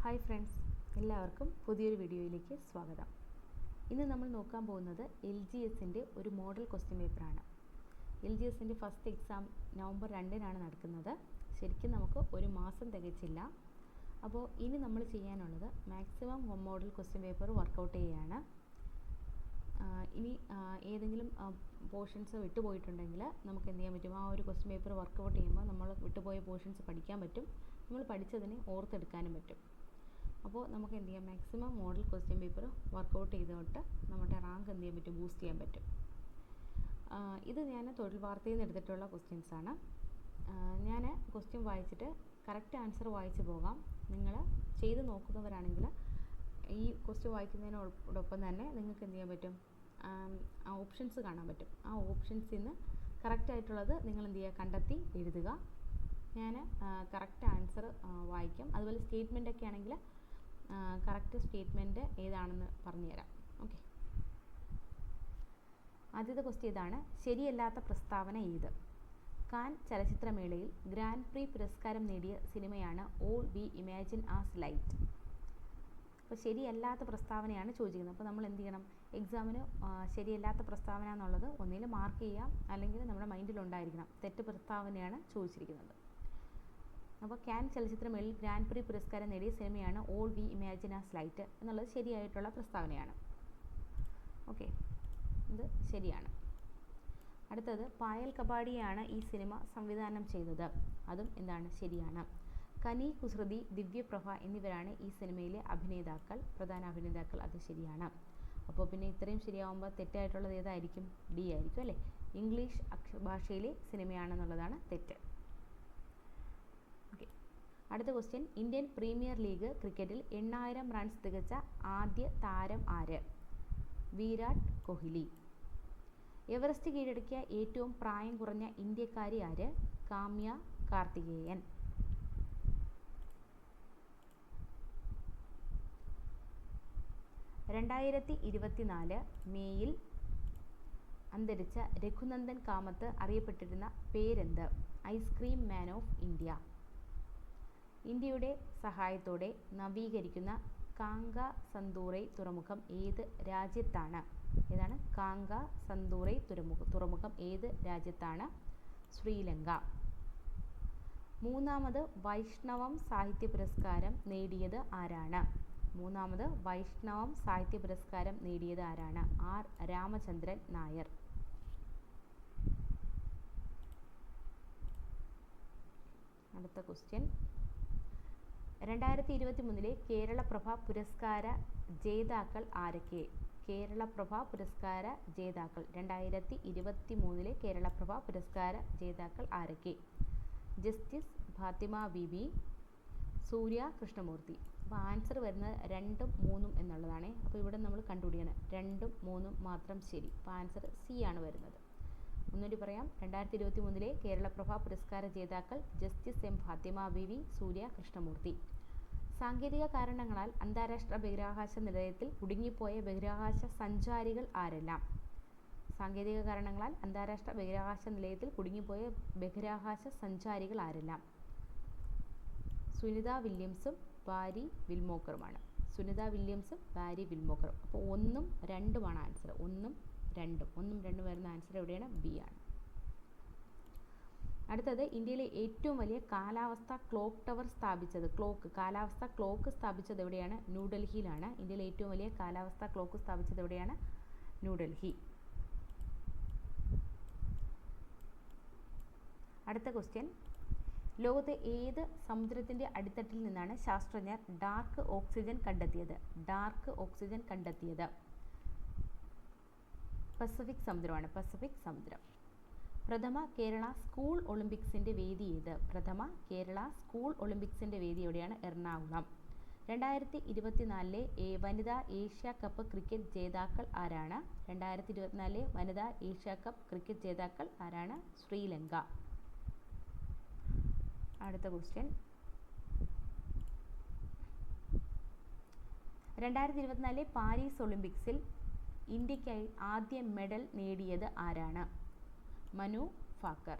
Hi friends, എല്ലാവർക്കും പുതിയൊരു വീഡിയോയിലേക്ക് സ്വാഗതം. ഇന്ന് നമ്മൾ നോക്കാൻ പോകുന്നത് LGSൻ്റെ ഒരു മോഡൽ ക്വസ്റ്റ്യൻ പേപ്പറാണ്. LGSൻ്റെ ഫസ്റ്റ് എക്സാം നവംബർ 2-നാണ് നടക്കുന്നത്. ശരിക്കും നമുക്ക് ഒരു മാസം തികച്ചില്ല. അപ്പോൾ ഇനി നമ്മൾ ചെയ്യാനുള്ളത് maximum model question paper workout ചെയ്യുകയാണ്. ഇനി ഏതെങ്കിലും പോർഷൻസ് വിട്ടുപോയിട്ടുണ്ടെങ്കിൽ നമുക്ക് എന്ത് ചെയ്യാൻ പറ്റും, ആ ഒരു ക്വസ്റ്റ്യൻ പേപ്പർ വർക്കൗട്ട് ചെയ്യുമ്പോൾ നമ്മൾ വിട്ടുപോയ പോർഷൻസ് പഠിക്കാൻ പറ്റും, നമ്മൾ പഠിച്ചതിനെ ഓർത്തെടുക്കാനും പറ്റും. അപ്പോൾ നമുക്ക് എന്ത് ചെയ്യാം, maximum model question paper workout ചെയ്തുകൊണ്ട് നമ്മുടെ റാങ്ക് എന്ത് ചെയ്യാൻ പറ്റും, ബൂസ്റ്റ് ചെയ്യാൻ പറ്റും. ഇത് ഞാൻ തൊഴിൽ വാർത്തയിൽ നിന്ന് എടുത്തിട്ടുള്ള ക്വസ്റ്റ്യൻസാണ്. ഞാൻ ക്വസ്റ്റ്യൻ വായിച്ചിട്ട് കറക്റ്റ് ആൻസർ വായിച്ച് പോകാം. നിങ്ങൾ ചെയ്ത് നോക്കുന്നവരാണെങ്കിൽ ഈ ക്വസ്റ്റ്യൻ വായിക്കുന്നതിനോടൊപ്പം തന്നെ നിങ്ങൾക്ക് എന്ത് ചെയ്യാൻ പറ്റും, ആ ഓപ്ഷൻസ് കാണാൻ പറ്റും. ആ ഓപ്ഷൻസിൽ നിന്ന് കറക്റ്റായിട്ടുള്ളത് നിങ്ങൾ എന്ത് ചെയ്യുക, കണ്ടെത്തി എഴുതുക. ഞാൻ കറക്റ്റ് ആൻസർ വായിക്കാം. അതുപോലെ സ്റ്റേറ്റ്മെൻ്റ് ഒക്കെ ആണെങ്കിൽ കറക്റ്റ് സ്റ്റേറ്റ്മെൻറ്റ് ഏതാണെന്ന് പറഞ്ഞുതരാം. ഓക്കെ, ആദ്യത്തെ ക്വസ്റ്റ്യൻ ഇതാണ്: ശരിയല്ലാത്ത പ്രസ്താവന ഏത്? കാൻ ചലച്ചിത്രമേളയിൽ ഗ്രാൻഡ് പ്രീ പുരസ്കാരം നേടിയ സിനിമയാണ് all we imagine as light. അപ്പോൾ ശരിയല്ലാത്ത പ്രസ്താവനയാണ് ചോദിക്കുന്നത്. അപ്പോൾ നമ്മൾ എന്ത് ചെയ്യണം, എക്സാമിന് ശരിയല്ലാത്ത പ്രസ്താവന എന്നുള്ളത് ഒന്നിൽ മാർക്ക് ചെയ്യാം, അല്ലെങ്കിൽ നമ്മുടെ മൈൻഡിലുണ്ടായിരിക്കണം. തെറ്റ് പ്രസ്താവനയാണ് ചോദിച്ചിരിക്കുന്നത്. അപ്പോൾ കാൻ ചലച്ചിത്രമേളയിൽ ഗ്രാൻഡ് പ്രീ പുരസ്കാരം നേടിയ സിനിമയാണ് all we imagine as light എന്നുള്ളത് ശരിയായിട്ടുള്ള പ്രസ്താവനയാണ്. ഓക്കെ, ഇത് ശരിയാണ്. അടുത്തത്, പായൽ കപാടിയാണ് ഈ സിനിമ സംവിധാനം ചെയ്തത്. അതും എന്താണ്, ശരിയാണ്. കനി കുസൃതി, ദിവ്യപ്രഭ എന്നിവരാണ് ഈ സിനിമയിലെ പ്രധാന അഭിനേതാക്കൾ. അത് ശരിയാണ്. അപ്പോൾ പിന്നെ ഇത്രയും ശരിയാവുമ്പോൾ തെറ്റായിട്ടുള്ളത് ഏതായിരിക്കും? ഡി ആയിരിക്കും അല്ലേ. ഇംഗ്ലീഷ് ഭാഷയിലെ സിനിമയാണെന്നുള്ളതാണ് തെറ്റ്. ഓക്കെ, അടുത്ത ക്വസ്റ്റ്യൻ: ഇന്ത്യൻ പ്രീമിയർ ലീഗ് ക്രിക്കറ്റിൽ 8000 റൺസ് തികച്ച ആദ്യ താരം ആര്? വിരാട് കോഹ്ലി. എവറസ്റ്റ് കീഴടക്കിയ ഏറ്റവും പ്രായം കുറഞ്ഞ ഇന്ത്യക്കാരി ആര്? കാമ്യ കാർത്തികേയൻ. മെയ്യിൽ അന്തരിച്ച രഘുനന്ദൻ കാമത്ത് അറിയപ്പെട്ടിരുന്ന പേരെന്ത്? Ice cream man of India. ഇന്ത്യയുടെ സഹായത്തോടെ നവീകരിക്കുന്ന കാങ്ക സന്തൂറൈ തുറമുഖം ഏത് രാജ്യത്താണ്? ഏതാണ്? കാങ്ക സന്തൂറൈ തുറമുഖം ഏത് രാജ്യത്താണ്? ശ്രീലങ്ക. മൂന്നാമത് വൈഷ്ണവം സാഹിത്യ പുരസ്കാരം നേടിയത് ആരാണ്? മൂന്നാമത് വൈഷ്ണവം സാഹിത്യ പുരസ്കാരം നേടിയത് ആരാണ്? ആർ രാമചന്ദ്രൻ നായർ. അടുത്ത ക്വസ്റ്റ്യൻ: 2023 കേരളപ്രഭ പുരസ്കാര ജേതാക്കൾ ആരൊക്കെ? കേരളപ്രഭ പുരസ്കാര ജേതാക്കൾ 2023 കേരളപ്രഭ പുരസ്കാര ജേതാക്കൾ ആരൊക്കെ? ജസ്റ്റിസ് ഫാത്തിമ ബീബി, സൂര്യ കൃഷ്ണമൂർത്തി. അപ്പോൾ ആൻസർ വരുന്നത് 2ഉം 3ഉം എന്നുള്ളതാണ്. അപ്പോൾ ഇവിടെ നമ്മൾ കണ്ടുപിടിക്കണം 2ഉം 3ഉം മാത്രം ശരി. അപ്പോൾ ആൻസർ സി ആണ് വരുന്നത്. ഒന്നുകൂടി പറയാം: 2023 കേരളപ്രഭ പുരസ്കാര ജേതാക്കൾ ജസ്റ്റിസ് എം ഫാത്തിമ ബീവി, സൂര്യ കൃഷ്ണമൂർത്തി. സാങ്കേതിക കാരണങ്ങളാൽ അന്താരാഷ്ട്ര ബഹിരാകാശ നിലയത്തിൽ കുടുങ്ങിപ്പോയ ബഹിരാകാശ സഞ്ചാരികൾ ആരെല്ലാം? സാങ്കേതിക കാരണങ്ങളാൽ അന്താരാഷ്ട്ര ബഹിരാകാശ നിലയത്തിൽ കുടുങ്ങിപ്പോയ ബഹിരാകാശ സഞ്ചാരികൾ ആരെല്ലാം? സുനിത വില്യംസും ബാരി വിൽമോക്കറുമാണ്. സുനിത വില്യംസും ബാരി വിൽമോക്കറും. അപ്പോൾ 1ഉം 2ഉമാണ് ആൻസർ. 1ഉം 2ഉം വരുന്ന ആൻസർ എവിടെയാണ്? ബി ആണ്. അടുത്തത്, ഇന്ത്യയിലെ ഏറ്റവും വലിയ കാലാവസ്ഥ ക്ലോക്ക് ടവർ സ്ഥാപിച്ചത്, കാലാവസ്ഥ ക്ലോക്ക് സ്ഥാപിച്ചത് എവിടെയാണ്? ന്യൂഡൽഹിയിലാണ്. ഇന്ത്യയിലെ ഏറ്റവും വലിയ കാലാവസ്ഥ ക്ലോക്ക് സ്ഥാപിച്ചത് എവിടെയാണ്? ന്യൂഡൽഹി. അടുത്ത ക്വസ്റ്റ്യൻ: ലോകത്തെ ഏത് സമുദ്രത്തിൻ്റെ അടിത്തട്ടിൽ നിന്നാണ് ശാസ്ത്രജ്ഞർ ഡാർക്ക് ഓക്സിജൻ കണ്ടെത്തിയത്? പസഫിക് സമുദ്രമാണ്. പസഫിക് സമുദ്രം. പ്രഥമ കേരള സ്കൂൾ ഒളിമ്പിക്സിൻ്റെ വേദി ഏത്? പ്രഥമ കേരള സ്കൂൾ ഒളിമ്പിക്സിൻ്റെ വേദി എവിടെയാണ്? എറണാകുളം. 2024 വനിതാ ഏഷ്യ കപ്പ് ക്രിക്കറ്റ് ജേതാക്കൾ ആരാണ്? 2024 വനിതാ ഏഷ്യ കപ്പ് ക്രിക്കറ്റ് ജേതാക്കൾ ആരാണ്? ശ്രീലങ്ക. അടുത്ത ക്വസ്റ്റ്യൻ: 2024 പാരീസ് ഒളിമ്പിക്സിൽ ഇന്ത്യക്കായി ആദ്യ മെഡൽ നേടിയത് ആരാണ്? മനു ഭാക്കർ.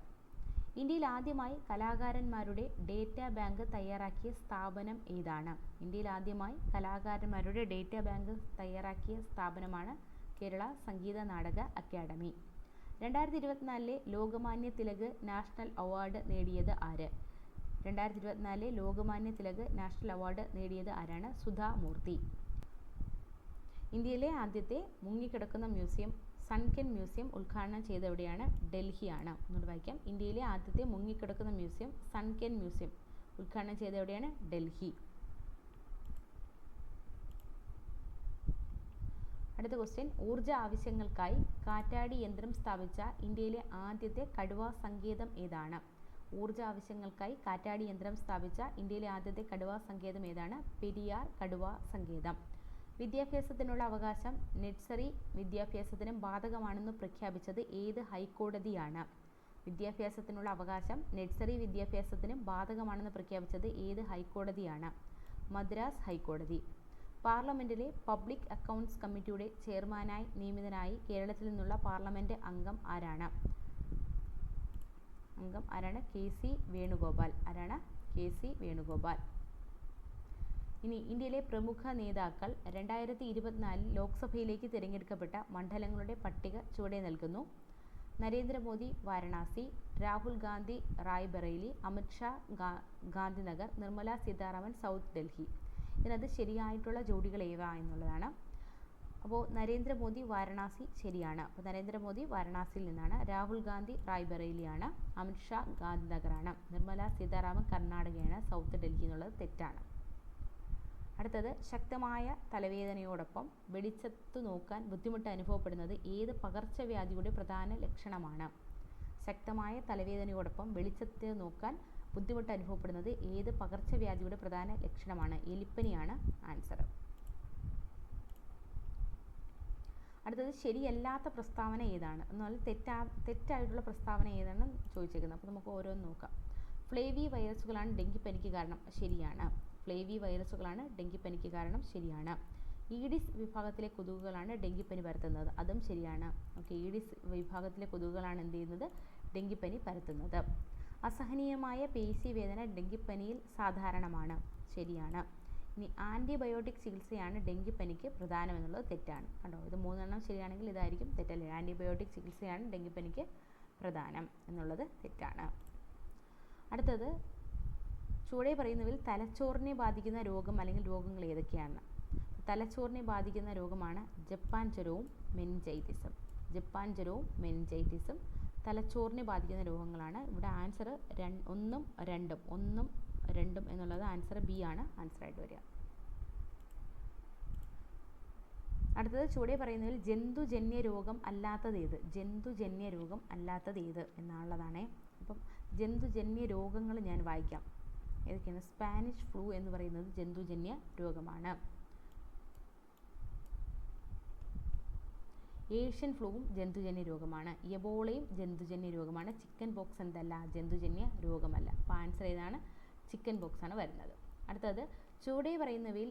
ഇന്ത്യയിൽ ആദ്യമായി കലാകാരന്മാരുടെ ഡേറ്റാ ബാങ്ക് തയ്യാറാക്കിയ സ്ഥാപനം ഏതാണ്? ഇന്ത്യയിൽ ആദ്യമായി കലാകാരന്മാരുടെ ഡേറ്റാ ബാങ്ക് തയ്യാറാക്കിയ സ്ഥാപനമാണ് കേരള സംഗീത നാടക അക്കാദമി. 2024 ലോകമാന്യ തിലക് നാഷണൽ അവാർഡ് നേടിയത് ആര്? 2024 ലോകമാന്യ തിലക് നാഷണൽ അവാർഡ് നേടിയത് ആരാണ്? സുധാ മൂർത്തി. ഇന്ത്യയിലെ ആദ്യത്തെ മുങ്ങിക്കിടക്കുന്ന മ്യൂസിയം സൺകെൻ മ്യൂസിയം ഉദ്ഘാടനം ചെയ്തെവിടെയാണ്? ഡൽഹിയാണ്. ഒന്നുകൂടി വായിക്കാം. ഇന്ത്യയിലെ ആദ്യത്തെ മുങ്ങിക്കിടക്കുന്ന മ്യൂസിയം സൺകെൻ മ്യൂസിയം ഉദ്ഘാടനം ചെയ്തെവിടെയാണ്? ഡൽഹി. അടുത്ത ക്വസ്റ്റ്യൻ, ഊർജ ആവശ്യങ്ങൾക്കായി കാറ്റാടി യന്ത്രം സ്ഥാപിച്ച ഇന്ത്യയിലെ ആദ്യത്തെ കടുവാ സങ്കേതം ഏതാണ്? ഊർജ ആവശ്യങ്ങൾക്കായി കാറ്റാടി യന്ത്രം സ്ഥാപിച്ച ഇന്ത്യയിലെ ആദ്യത്തെ കടുവാ സങ്കേതം ഏതാണ്? പെരിയാർ കടുവാ സങ്കേതം. വിദ്യാഭ്യാസത്തിനുള്ള അവകാശം നഴ്സറി വിദ്യാഭ്യാസത്തിനും ബാധകമാണെന്ന് പ്രഖ്യാപിച്ചത് ഏത് ഹൈക്കോടതിയാണ്? വിദ്യാഭ്യാസത്തിനുള്ള അവകാശം നഴ്സറി വിദ്യാഭ്യാസത്തിനും ബാധകമാണെന്ന് പ്രഖ്യാപിച്ചത് ഏത് ഹൈക്കോടതിയാണ്? മദ്രാസ് ഹൈക്കോടതി. പാർലമെന്റിലെ പബ്ലിക് അക്കൗണ്ട്സ് കമ്മിറ്റിയുടെ ചെയർമാനായി നിയമിതനായി കേരളത്തിൽ നിന്നുള്ള പാർലമെന്റ് അംഗം ആരാണ്? KC വേണുഗോപാൽ. ആരാണ്? KC വേണുഗോപാൽ. ഇനി ഇന്ത്യയിലെ പ്രമുഖ നേതാക്കൾ 2024 ലോക്സഭയിലേക്ക് തിരഞ്ഞെടുക്കപ്പെട്ട മണ്ഡലങ്ങളുടെ പട്ടിക ചുവടെ നൽകുന്നു. നരേന്ദ്രമോദി വാരണാസി, രാഹുൽ ഗാന്ധി റായ്ബറേലി, അമിത് ഷാ ഗാന്ധിനഗർ, നിർമ്മല സീതാരാമൻ സൗത്ത് ഡൽഹി. ഇതിനകത്ത് ശരിയായിട്ടുള്ള ജോഡികൾ ഏവ എന്നുള്ളതാണ്. അപ്പോൾ നരേന്ദ്രമോദി വാരണാസി ശരിയാണ്. അപ്പോൾ നരേന്ദ്രമോദി വാരണാസിയിൽ നിന്നാണ്. രാഹുൽ ഗാന്ധി റായ്ബറേലിയാണ്. അമിത് ഷാ ഗാന്ധിനഗറാണ്. നിർമ്മല സീതാരാമൻ കർണാടകയാണ്. സൗത്ത് ഡൽഹി എന്നുള്ളത് തെറ്റാണ്. അടുത്തത്, ശക്തമായ തലവേദനയോടൊപ്പം വെളിച്ചത്തു നോക്കാൻ ബുദ്ധിമുട്ട് അനുഭവപ്പെടുന്നത് ഏത് പകർച്ചവ്യാധിയുടെ പ്രധാന ലക്ഷണമാണ്? ശക്തമായ തലവേദനയോടൊപ്പം വെളിച്ചത്ത് നോക്കാൻ ബുദ്ധിമുട്ട് അനുഭവപ്പെടുന്നത് ഏത് പകർച്ചവ്യാധിയുടെ പ്രധാന ലക്ഷണമാണ്? എലിപ്പനിയാണ് ആൻസർ. അടുത്തത്, ശരിയല്ലാത്ത പ്രസ്താവന ഏതാണ്? എന്നാൽ തെറ്റായിട്ടുള്ള പ്രസ്താവന ഏതാണെന്ന് ചോദിച്ചേക്കുന്നത്. അപ്പോൾ നമുക്ക് ഓരോന്ന് നോക്കാം. ഫ്ലേവി വൈറസുകളാണ് ഡെങ്കിപ്പനിക്ക് കാരണം. ശരിയാണ്. ഫ്ലേവി വൈറസുകളാണ് ഡെങ്കിപ്പനിക്ക് കാരണം. ശരിയാണ്. ഈഡിസ് വിഭാഗത്തിലെ കൊതുകുകളാണ് ഡെങ്കിപ്പനി പരത്തുന്നത്. അതും ശരിയാണ്. ഓക്കെ, ഈഡിസ് വിഭാഗത്തിലെ കൊതുകുകളാണ് എന്ത് ചെയ്യുന്നത്? ഡെങ്കിപ്പനി പരത്തുന്നത്. അസഹനീയമായ പേശീവേദന ഡെങ്കിപ്പനിയിൽ സാധാരണമാണ്. ശരിയാണ്. ഇനി ആൻറ്റിബയോട്ടിക് ചികിത്സയാണ് ഡെങ്കിപ്പനിക്ക് പ്രധാനമെന്നുള്ളത് തെറ്റാണ്. കണ്ടോ, ഇത് 3 എണ്ണം ശരിയാണെങ്കിൽ ഇതായിരിക്കും തെറ്റല്ലേ? ആൻറ്റിബയോട്ടിക് ചികിത്സയാണ് ഡെങ്കിപ്പനിക്ക് പ്രധാനം എന്നുള്ളത് തെറ്റാണ്. അടുത്തത്, ചുവടെ പറയുന്നവയിൽ തലച്ചോറിനെ ബാധിക്കുന്ന രോഗം അല്ലെങ്കിൽ രോഗങ്ങൾ ഏതൊക്കെയാണ്? തലച്ചോറിനെ ബാധിക്കുന്ന രോഗമാണ് ജപ്പാൻ ജ്വരവും മെനിഞ്ചൈറ്റിസും. ജപ്പാൻ ജ്വരവും മെനിഞ്ചൈറ്റിസും തലച്ചോറിനെ ബാധിക്കുന്ന രോഗങ്ങളാണ്. ഇവിടെ ആൻസർ 1ഉം 2ഉം എന്നുള്ളത് ആൻസർ ബി ആണ് ആൻസറായിട്ട് വരിക. അടുത്തത്, ചുവടെ പറയുന്നതിൽ ജന്തുജന്യ രോഗം അല്ലാത്തത് ഏത്? ജന്തുജന്യ രോഗം അല്ലാത്തത് ഏത് എന്നുള്ളതാണ്. അപ്പം ജന്തുജന്യ രോഗങ്ങൾ ഞാൻ വായിക്കാം. ഏതൊക്കെയാണ്? സ്പാനിഷ് ഫ്ലൂ എന്ന് പറയുന്നത് ജന്തുജന്യ രോഗമാണ്. ഏഷ്യൻ ഫ്ലൂവും ജന്തുജന്യ രോഗമാണ്. എബോളയും ജന്തുജന്യ രോഗമാണ്. ചിക്കൻ ബോക്സ് എന്തല്ല? ജന്തുജന്യ രോഗമല്ല. അപ്പോൾ ആൻസർ ഏതാണ്? ചിക്കൻ ബോക്സ് ആണ് വരുന്നത്. അടുത്തത്, ചുവടെ പറയുന്നവയിൽ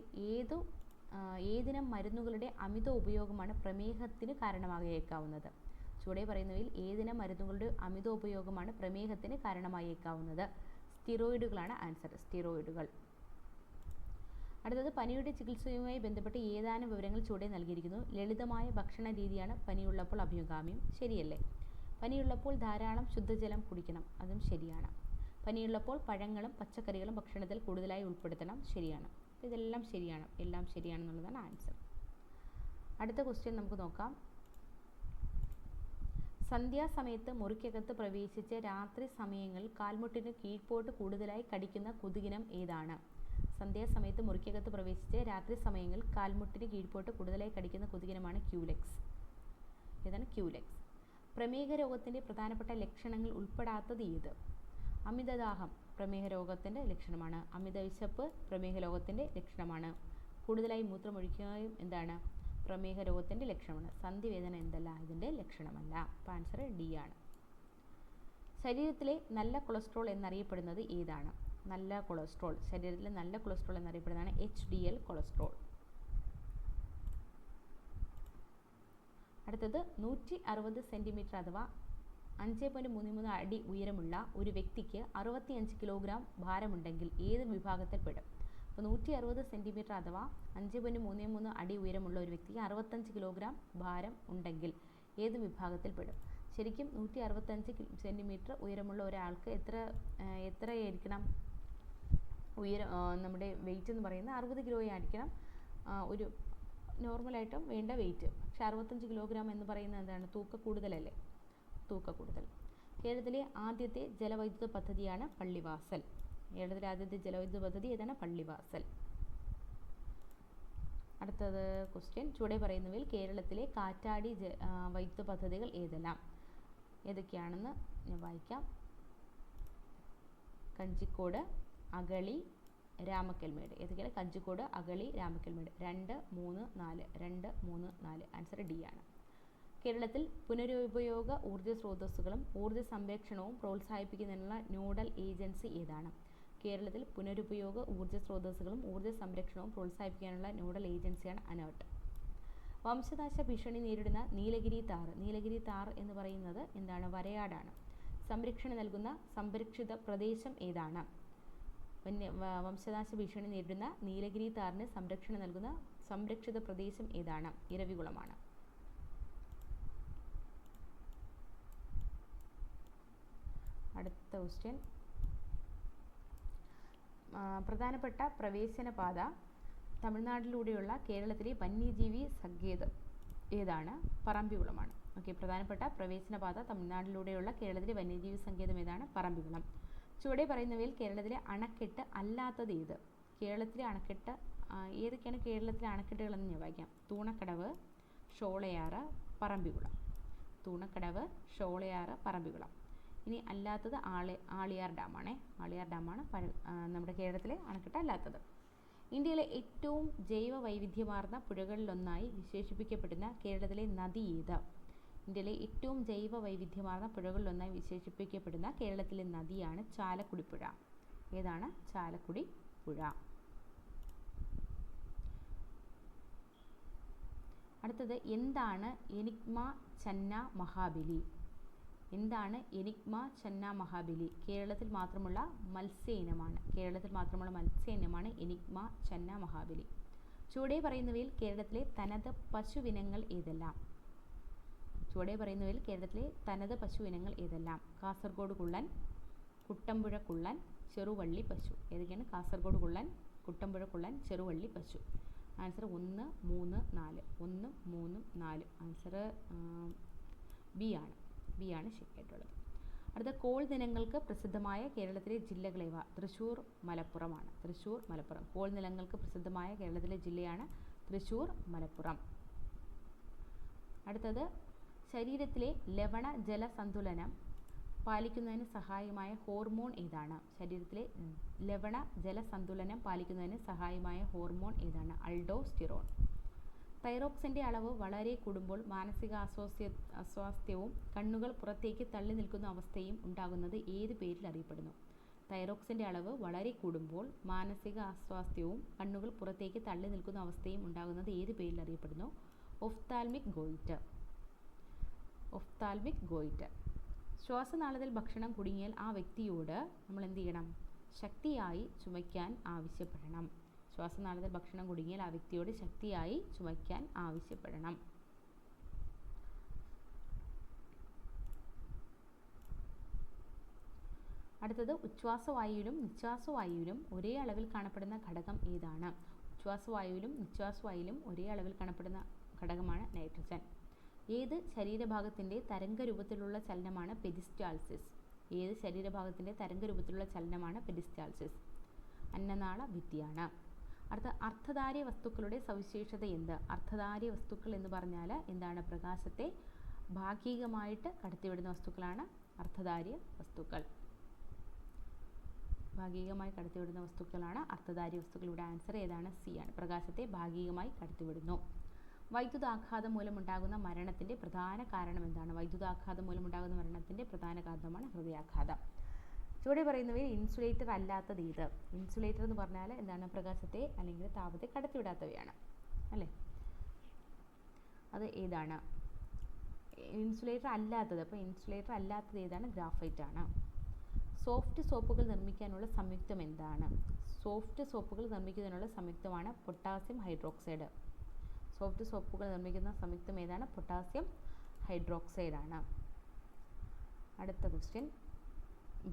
ഏതിനം മരുന്നുകളുടെ അമിത ഉപയോഗമാണ് പ്രമേഹത്തിന് കാരണമായേക്കാവുന്നത്? ചുവടെ പറയുന്നവയിൽ ഏതിനം മരുന്നുകളുടെ അമിത ഉപയോഗമാണ് പ്രമേഹത്തിന് കാരണമായേക്കാവുന്നത്? സ്റ്റിറോയിഡുകളാണ് ആൻസർ. സ്റ്റിറോയിഡുകൾ. അടുത്തത്, പനിയുടെ ചികിത്സയുമായി ബന്ധപ്പെട്ട് ഏതാനും വിവരങ്ങൾ ചുവടെ നൽകിയിരിക്കുന്നു. ലളിതമായ ഭക്ഷണ രീതിയാണ് പനിയുള്ളപ്പോൾ അഭികാമ്യം. ശരിയല്ലേ? പനിയുള്ളപ്പോൾ ധാരാളം ശുദ്ധജലം കുടിക്കണം. അതും ശരിയാണ്. പനിയുള്ളപ്പോൾ പഴങ്ങളും പച്ചക്കറികളും ഭക്ഷണത്തിൽ കൂടുതലായി ഉൾപ്പെടുത്തണം. ശരിയാണ്. അപ്പോൾ ഇതെല്ലാം ശരിയാണ്. എല്ലാം ശരിയാണെന്നുള്ളതാണ് ആൻസർ. അടുത്ത ക്വസ്റ്റ്യൻ നമുക്ക് നോക്കാം. സന്ധ്യാസമയത്ത് മുറിക്കകത്ത് പ്രവേശിച്ച് രാത്രി സമയങ്ങളിൽ കാൽമുട്ടിന് കീഴ്പോട്ട് കൂടുതലായി കടിക്കുന്ന കൊതുകിനം ഏതാണ്? സന്ധ്യാസമയത്ത് മുറിക്കകത്ത് പ്രവേശിച്ച് രാത്രി സമയങ്ങളിൽ കാൽമുട്ടിന് കീഴ്പോട്ട് കൂടുതലായി കടിക്കുന്ന കൊതുകിനമാണ് ക്യൂലെക്സ്. ഏതാണ്? ക്യൂലെക്സ്. പ്രമേഹ രോഗത്തിൻ്റെ പ്രധാനപ്പെട്ട ലക്ഷണങ്ങൾ ഉൾപ്പെടാത്തത് ഏത്? അമിതദാഹം പ്രമേഹ രോഗത്തിൻ്റെ ലക്ഷണമാണ്. അമിത വിശപ്പ് പ്രമേഹ രോഗത്തിൻ്റെ ലക്ഷണമാണ്. കൂടുതലായി മൂത്രമൊഴിക്കുകയും എന്താണ്? പ്രമേഹ രോഗത്തിൻ്റെ ലക്ഷണമാണ്. സന്ധിവേദന എന്തല്ല? ഇതിൻ്റെ ലക്ഷണമല്ല. അപ്പോൾ ആൻസർ ഡി ആണ്. ശരീരത്തിലെ നല്ല കൊളസ്ട്രോൾ എന്നറിയപ്പെടുന്നത് ഏതാണ്? നല്ല കൊളസ്ട്രോൾ, ശരീരത്തിലെ നല്ല കൊളസ്ട്രോൾ എന്നറിയപ്പെടുന്നതാണ് HDL കൊളസ്ട്രോൾ. അടുത്തത്, 160 സെൻറ്റിമീറ്റർ അഥവാ 5.33 അടി ഉയരമുള്ള ഒരു വ്യക്തിക്ക് 65 കിലോഗ്രാം ഭാരമുണ്ടെങ്കിൽ ഏത് വിഭാഗത്തിൽ പെടും? അപ്പോൾ 160 സെൻറ്റിമീറ്റർ അഥവാ 5.33 അടി ഉയരമുള്ള ഒരു വ്യക്തിക്ക് 65 കിലോഗ്രാം ഭാരം ഉണ്ടെങ്കിൽ ഏത് വിഭാഗത്തിൽ പെടും? ശരിക്കും 165 സെൻറ്റിമീറ്റർ ഉയരമുള്ള ഒരാൾക്ക് എത്രയായിരിക്കണം നമ്മുടെ വെയിറ്റ് എന്ന് പറയുന്നത് 60 കിലോയായിരിക്കണം ഒരു നോർമലായിട്ടും വേണ്ട വെയിറ്റ്. പക്ഷെ 65 കിലോഗ്രാം എന്ന് പറയുന്നത് എന്താണ്? തൂക്ക കൂടുതലല്ലേ, തൂക്ക കൂടുതൽ. കേരളത്തിലെ ആദ്യത്തെ ജലവൈദ്യുത പദ്ധതിയാണ് പള്ളിവാസൽ. കേരളത്തിലെ ആദ്യത്തെ ജലവൈദ്യുത പദ്ധതി ഏതാണ്? പള്ളിവാസൽ. അടുത്തത് ക്വസ്റ്റ്യൻ, ചുവടെ പറയുന്നവയിൽ കേരളത്തിലെ കാറ്റാടി വൈദ്യുത പദ്ധതികൾ ഏതൊക്കെയാണെന്ന് ഞാൻ വായിക്കാം. കഞ്ചിക്കോട്, അഗളി, രാമക്കൽമേട്. ഏതൊക്കെയാണ്? കഞ്ചിക്കോട്, അഗളി, രാമക്കൽമേട്. 2, 3, 4. 2, 3, 4. ആൻസർ ഡി ആണ്. കേരളത്തിൽ പുനരുപയോഗ ഊർജ്ജ സ്രോതസ്സുകളും ഊർജ്ജ സംരക്ഷണവും പ്രോത്സാഹിപ്പിക്കുന്നതിനുള്ള നോഡൽ ഏജൻസി ഏതാണ്? കേരളത്തിൽ പുനരുപയോഗ ഊർജ്ജ സ്രോതസ്സുകളും ഊർജ്ജ സംരക്ഷണവും പ്രോത്സാഹിപ്പിക്കാനുള്ള നോഡൽ ഏജൻസിയാണ് അനേർട്ട്. വംശനാശ ഭീഷണി നേരിടുന്ന നീലഗിരി താർ എന്ന് പറയുന്നത് എന്താണ്? വരയാടാണ്. സംരക്ഷണം നൽകുന്ന സംരക്ഷിത പ്രദേശം ഏതാണ്? വംശനാശ ഭീഷണി നേരിടുന്ന നീലഗിരി താറിന് സംരക്ഷണം നൽകുന്ന സംരക്ഷിത പ്രദേശം ഏതാണ്? ഇരവികുളമാണ്. അടുത്ത ക്വസ്റ്റ്യൻ, പ്രധാനപ്പെട്ട പ്രവേശന പാത തമിഴ്നാട്ടിലൂടെയുള്ള കേരളത്തിലെ വന്യജീവി സങ്കേതം ഏതാണ്? പറമ്പിക്കുളമാണ്. ഓക്കെ, പ്രധാനപ്പെട്ട പ്രവേശന പാത തമിഴ്നാട്ടിലൂടെയുള്ള കേരളത്തിലെ വന്യജീവി സങ്കേതം ഏതാണ്? പറമ്പിക്കുളം. ചുവടെ പറയുന്നവയിൽ കേരളത്തിലെ അണക്കെട്ട് അല്ലാത്തത് ഏത്? കേരളത്തിലെ അണക്കെട്ട് ഏതൊക്കെയാണ് കേരളത്തിലെ അണക്കെട്ടുകളെന്ന് ഞാൻ വായിക്കാം. തൂണക്കടവ്, ഷോളയാറ്, പറമ്പിക്കുളം. തൂണക്കടവ്, ഷോളയാറ്, പറമ്പിക്കുളം. ഇനി അല്ലാത്തത് ആളിയാർ ഡാമാണ്. ആളിയാർ ഡാമാണ് നമ്മുടെ കേരളത്തിലെ അണക്കെട്ട് അല്ലാത്തത്. ഇന്ത്യയിലെ ഏറ്റവും ജൈവ വൈവിധ്യമാർന്ന പുഴകളിലൊന്നായി വിശേഷിപ്പിക്കപ്പെടുന്ന കേരളത്തിലെ നദി ഏത്? ഇന്ത്യയിലെ ഏറ്റവും ജൈവ വൈവിധ്യമാർന്ന പുഴകളിലൊന്നായി വിശേഷിപ്പിക്കപ്പെടുന്ന കേരളത്തിലെ നദിയാണ് ചാലക്കുടി പുഴ. ഏതാണ്? ചാലക്കുടി പുഴ. അടുത്തത്, എന്താണ് എനിഗ്മ ചന്ന മഹാബലി? എന്താണ് എനിഗ്മ ചന്ന മഹാബലി? കേരളത്തിൽ മാത്രമുള്ള മത്സ്യ ഇനമാണ് എനിഗ്മ ചന്ന മഹാബലി. ചുവടെ പറയുന്നവയിൽ കേരളത്തിലെ തനത് പശുവിനങ്ങൾ ഏതെല്ലാം? കാസർഗോഡ് കുള്ളൻ, കുട്ടമ്പുഴ കുള്ളൻ, ചെറുവള്ളി പശു. ഏതൊക്കെയാണ്? കാസർഗോഡ് കുള്ളൻ, കുട്ടമ്പുഴ കുള്ളൻ, ചെറുവള്ളി പശു. ആൻസർ 1, 3, 4. 1, 3, 4. ആൻസർ ബി ആണ് ശരിയായിട്ടുള്ളത്. അടുത്ത, കോൾ നിലങ്ങൾക്ക് പ്രസിദ്ധമായ കേരളത്തിലെ ജില്ലകളേവ? തൃശ്ശൂർ, മലപ്പുറമാണ്. കോൾ നിലങ്ങൾക്ക് പ്രസിദ്ധമായ കേരളത്തിലെ ജില്ലയാണ് തൃശ്ശൂർ, മലപ്പുറം. അടുത്തത്, ശരീരത്തിലെ ലവണ ജല സന്തുലനം പാലിക്കുന്നതിന് സഹായമായ ഹോർമോൺ ഏതാണ്? അൾഡോസ്റ്റിറോൺ. തൈറോക്സിൻ്റെ അളവ് വളരെ കൂടുമ്പോൾ മാനസിക അസ്വാസ്ഥ്യവും കണ്ണുകൾ പുറത്തേക്ക് തള്ളി നിൽക്കുന്ന അവസ്ഥയും ഉണ്ടാകുന്നത് ഏത് പേരിൽ അറിയപ്പെടുന്നു? തൈറോക്സിൻ്റെ അളവ് വളരെ കൂടുമ്പോൾ മാനസിക അസ്വാസ്ഥ്യവും കണ്ണുകൾ പുറത്തേക്ക് തള്ളി നിൽക്കുന്ന അവസ്ഥയും ഉണ്ടാകുന്നത് ഏത് പേരിൽ അറിയപ്പെടുന്നു? Ophthalmic goitre. ശ്വാസനാളത്തിൽ ഭക്ഷണം കുടുങ്ങിയാൽ ആ വ്യക്തിയോട് നമ്മൾ എന്ത് ചെയ്യണം? ശക്തിയായി ചുമയ്ക്കാൻ ആവശ്യപ്പെടണം. അടുത്തത്, ഉച്ഛ്വാസവായുവിലും നിശ്വാസവായുവിലും ഒരേ അളവിൽ കാണപ്പെടുന്ന ഘടകം ഏതാണ്? നിശ്വാസവായുവിലും ഒരേ അളവിൽ കാണപ്പെടുന്ന ഘടകമാണ് നൈട്രജൻ. ഏത് ശരീരഭാഗത്തിൻ്റെ തരംഗരൂപത്തിലുള്ള ചലനമാണ് പെരിസ്റ്റാൾസിസ്? അന്നനാള ഭിത്തിയാണ്. അടുത്ത, അർദ്ധധാര്യ വസ്തുക്കളുടെ സവിശേഷത എന്ത്? അർദ്ധധാര്യ വസ്തുക്കൾ എന്ന് പറഞ്ഞാൽ എന്താണ്? പ്രകാശത്തെ ഭാഗികമായിട്ട് കടത്തിവിടുന്ന വസ്തുക്കളാണ് അർദ്ധധാര്യ വസ്തുക്കൾ. ഇവിടെ ആൻസർ ഏതാണ്? സി ആണ്. പ്രകാശത്തെ ഭാഗികമായി കടത്തിവിടുന്നു. വൈദ്യുതാഘാതം മൂലമുണ്ടാകുന്ന മരണത്തിൻ്റെ പ്രധാന കാരണം എന്താണ്? പ്രധാന കാരണമാണ് ഹൃദയാഘാതം. ചുവടെ പറയുന്നവയിൽ ഇൻസുലേറ്റർ അല്ലാത്തത് ഏത്? ഇൻസുലേറ്റർ എന്ന് പറഞ്ഞാൽ എന്താണ്? പ്രകാശത്തെ അല്ലെങ്കിൽ താപത്തെ കടത്തിവിടാത്തവയാണ് അല്ലേ? അത് ഏതാണ്? ഇൻസുലേറ്റർ അല്ലാത്തത്. അപ്പോൾ ഇൻസുലേറ്റർ അല്ലാത്തത് ഏതാണ്? ഗ്രാഫൈറ്റ് ആണ്. സോഫ്റ്റ് സോപ്പുകൾ നിർമ്മിക്കാനുള്ള സംയുക്തം എന്താണ്? സോഫ്റ്റ് സോപ്പുകൾ നിർമ്മിക്കുന്നതിനുള്ള സംയുക്തമാണ് പൊട്ടാസ്യം ഹൈഡ്രോക്സൈഡ്. സോഫ്റ്റ് സോപ്പുകൾ നിർമ്മിക്കുന്ന സംയുക്തം ഏതാണ്? പൊട്ടാസ്യം ഹൈഡ്രോക്സൈഡ് ആണ്. അടുത്ത ക്വസ്റ്റ്യൻ,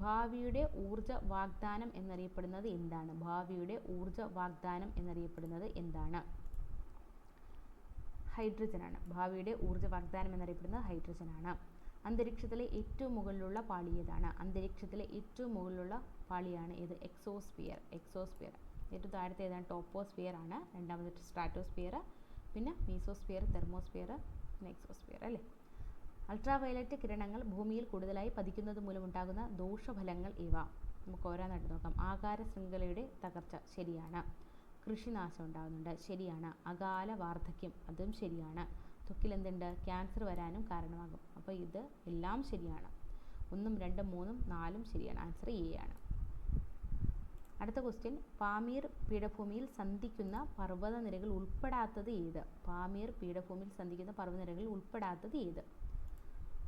ഭാവിയുടെ ഊർജ്ജ വാഗ്ദാനം എന്നറിയപ്പെടുന്നത് എന്താണ്? ഭാവിയുടെ ഊർജ്ജ വാഗ്ദാനം എന്നറിയപ്പെടുന്നത് എന്താണ്? ഹൈഡ്രജനാണ്. ഭാവിയുടെ ഊർജ്ജ വാഗ്ദാനം എന്നറിയപ്പെടുന്നത് ഹൈഡ്രജനാണ്. അന്തരീക്ഷത്തിലെ ഏറ്റവും മുകളിലുള്ള പാളി ഏതാണ്? അന്തരീക്ഷത്തിലെ ഏറ്റവും മുകളിലുള്ള പാളിയാണ് ഏത്? എക്സോസ്ഫിയർ. എക്സോസ്ഫിയർ. ഏറ്റവും താഴത്തെ ഏതാണ്? ടോപ്പോസ്ഫിയർ ആണ്. രണ്ടാമത് സ്ട്രാറ്റോസ്ഫിയർ, പിന്നെ മീസോസ്ഫിയർ, തെർമോസ്ഫിയർ, പിന്നെ എക്സോസ്ഫിയർ അല്ലേ. അൾട്രാവയലറ്റ് കിരണങ്ങൾ ഭൂമിയിൽ കൂടുതലായി പതിക്കുന്നത് മൂലമുണ്ടാകുന്ന ദോഷഫലങ്ങൾ ഇവ. നമുക്ക് ഓരോന്നായിട്ട് നോക്കാം. ആഹാര ശൃംഖലയുടെ തകർച്ച, ശരിയാണ്. കൃഷിനാശം ഉണ്ടാകുന്നുണ്ട്, ശരിയാണ്. അകാല വാർദ്ധക്യം, അതും ശരിയാണ്. ത്വക്കിൽ എന്തുണ്ട്? ക്യാൻസർ വരാനും കാരണമാകും. അപ്പോൾ ഇത് എല്ലാം ശരിയാണ്. 1, 2, 3, 4 ശരിയാണ്. ആൻസർ എ ആണ്. അടുത്ത ക്വസ്റ്റ്യൻ, പാമീർ പീഠഭൂമിയിൽ സന്ധിക്കുന്ന പർവ്വതനിരകൾ ഉൾപ്പെടാത്തത് ഏത്? പാമീർ പീഠഭൂമിയിൽ സന്ധിക്കുന്ന പർവ്വതനിരകളിൽ ഉൾപ്പെടാത്തത് ഏത്?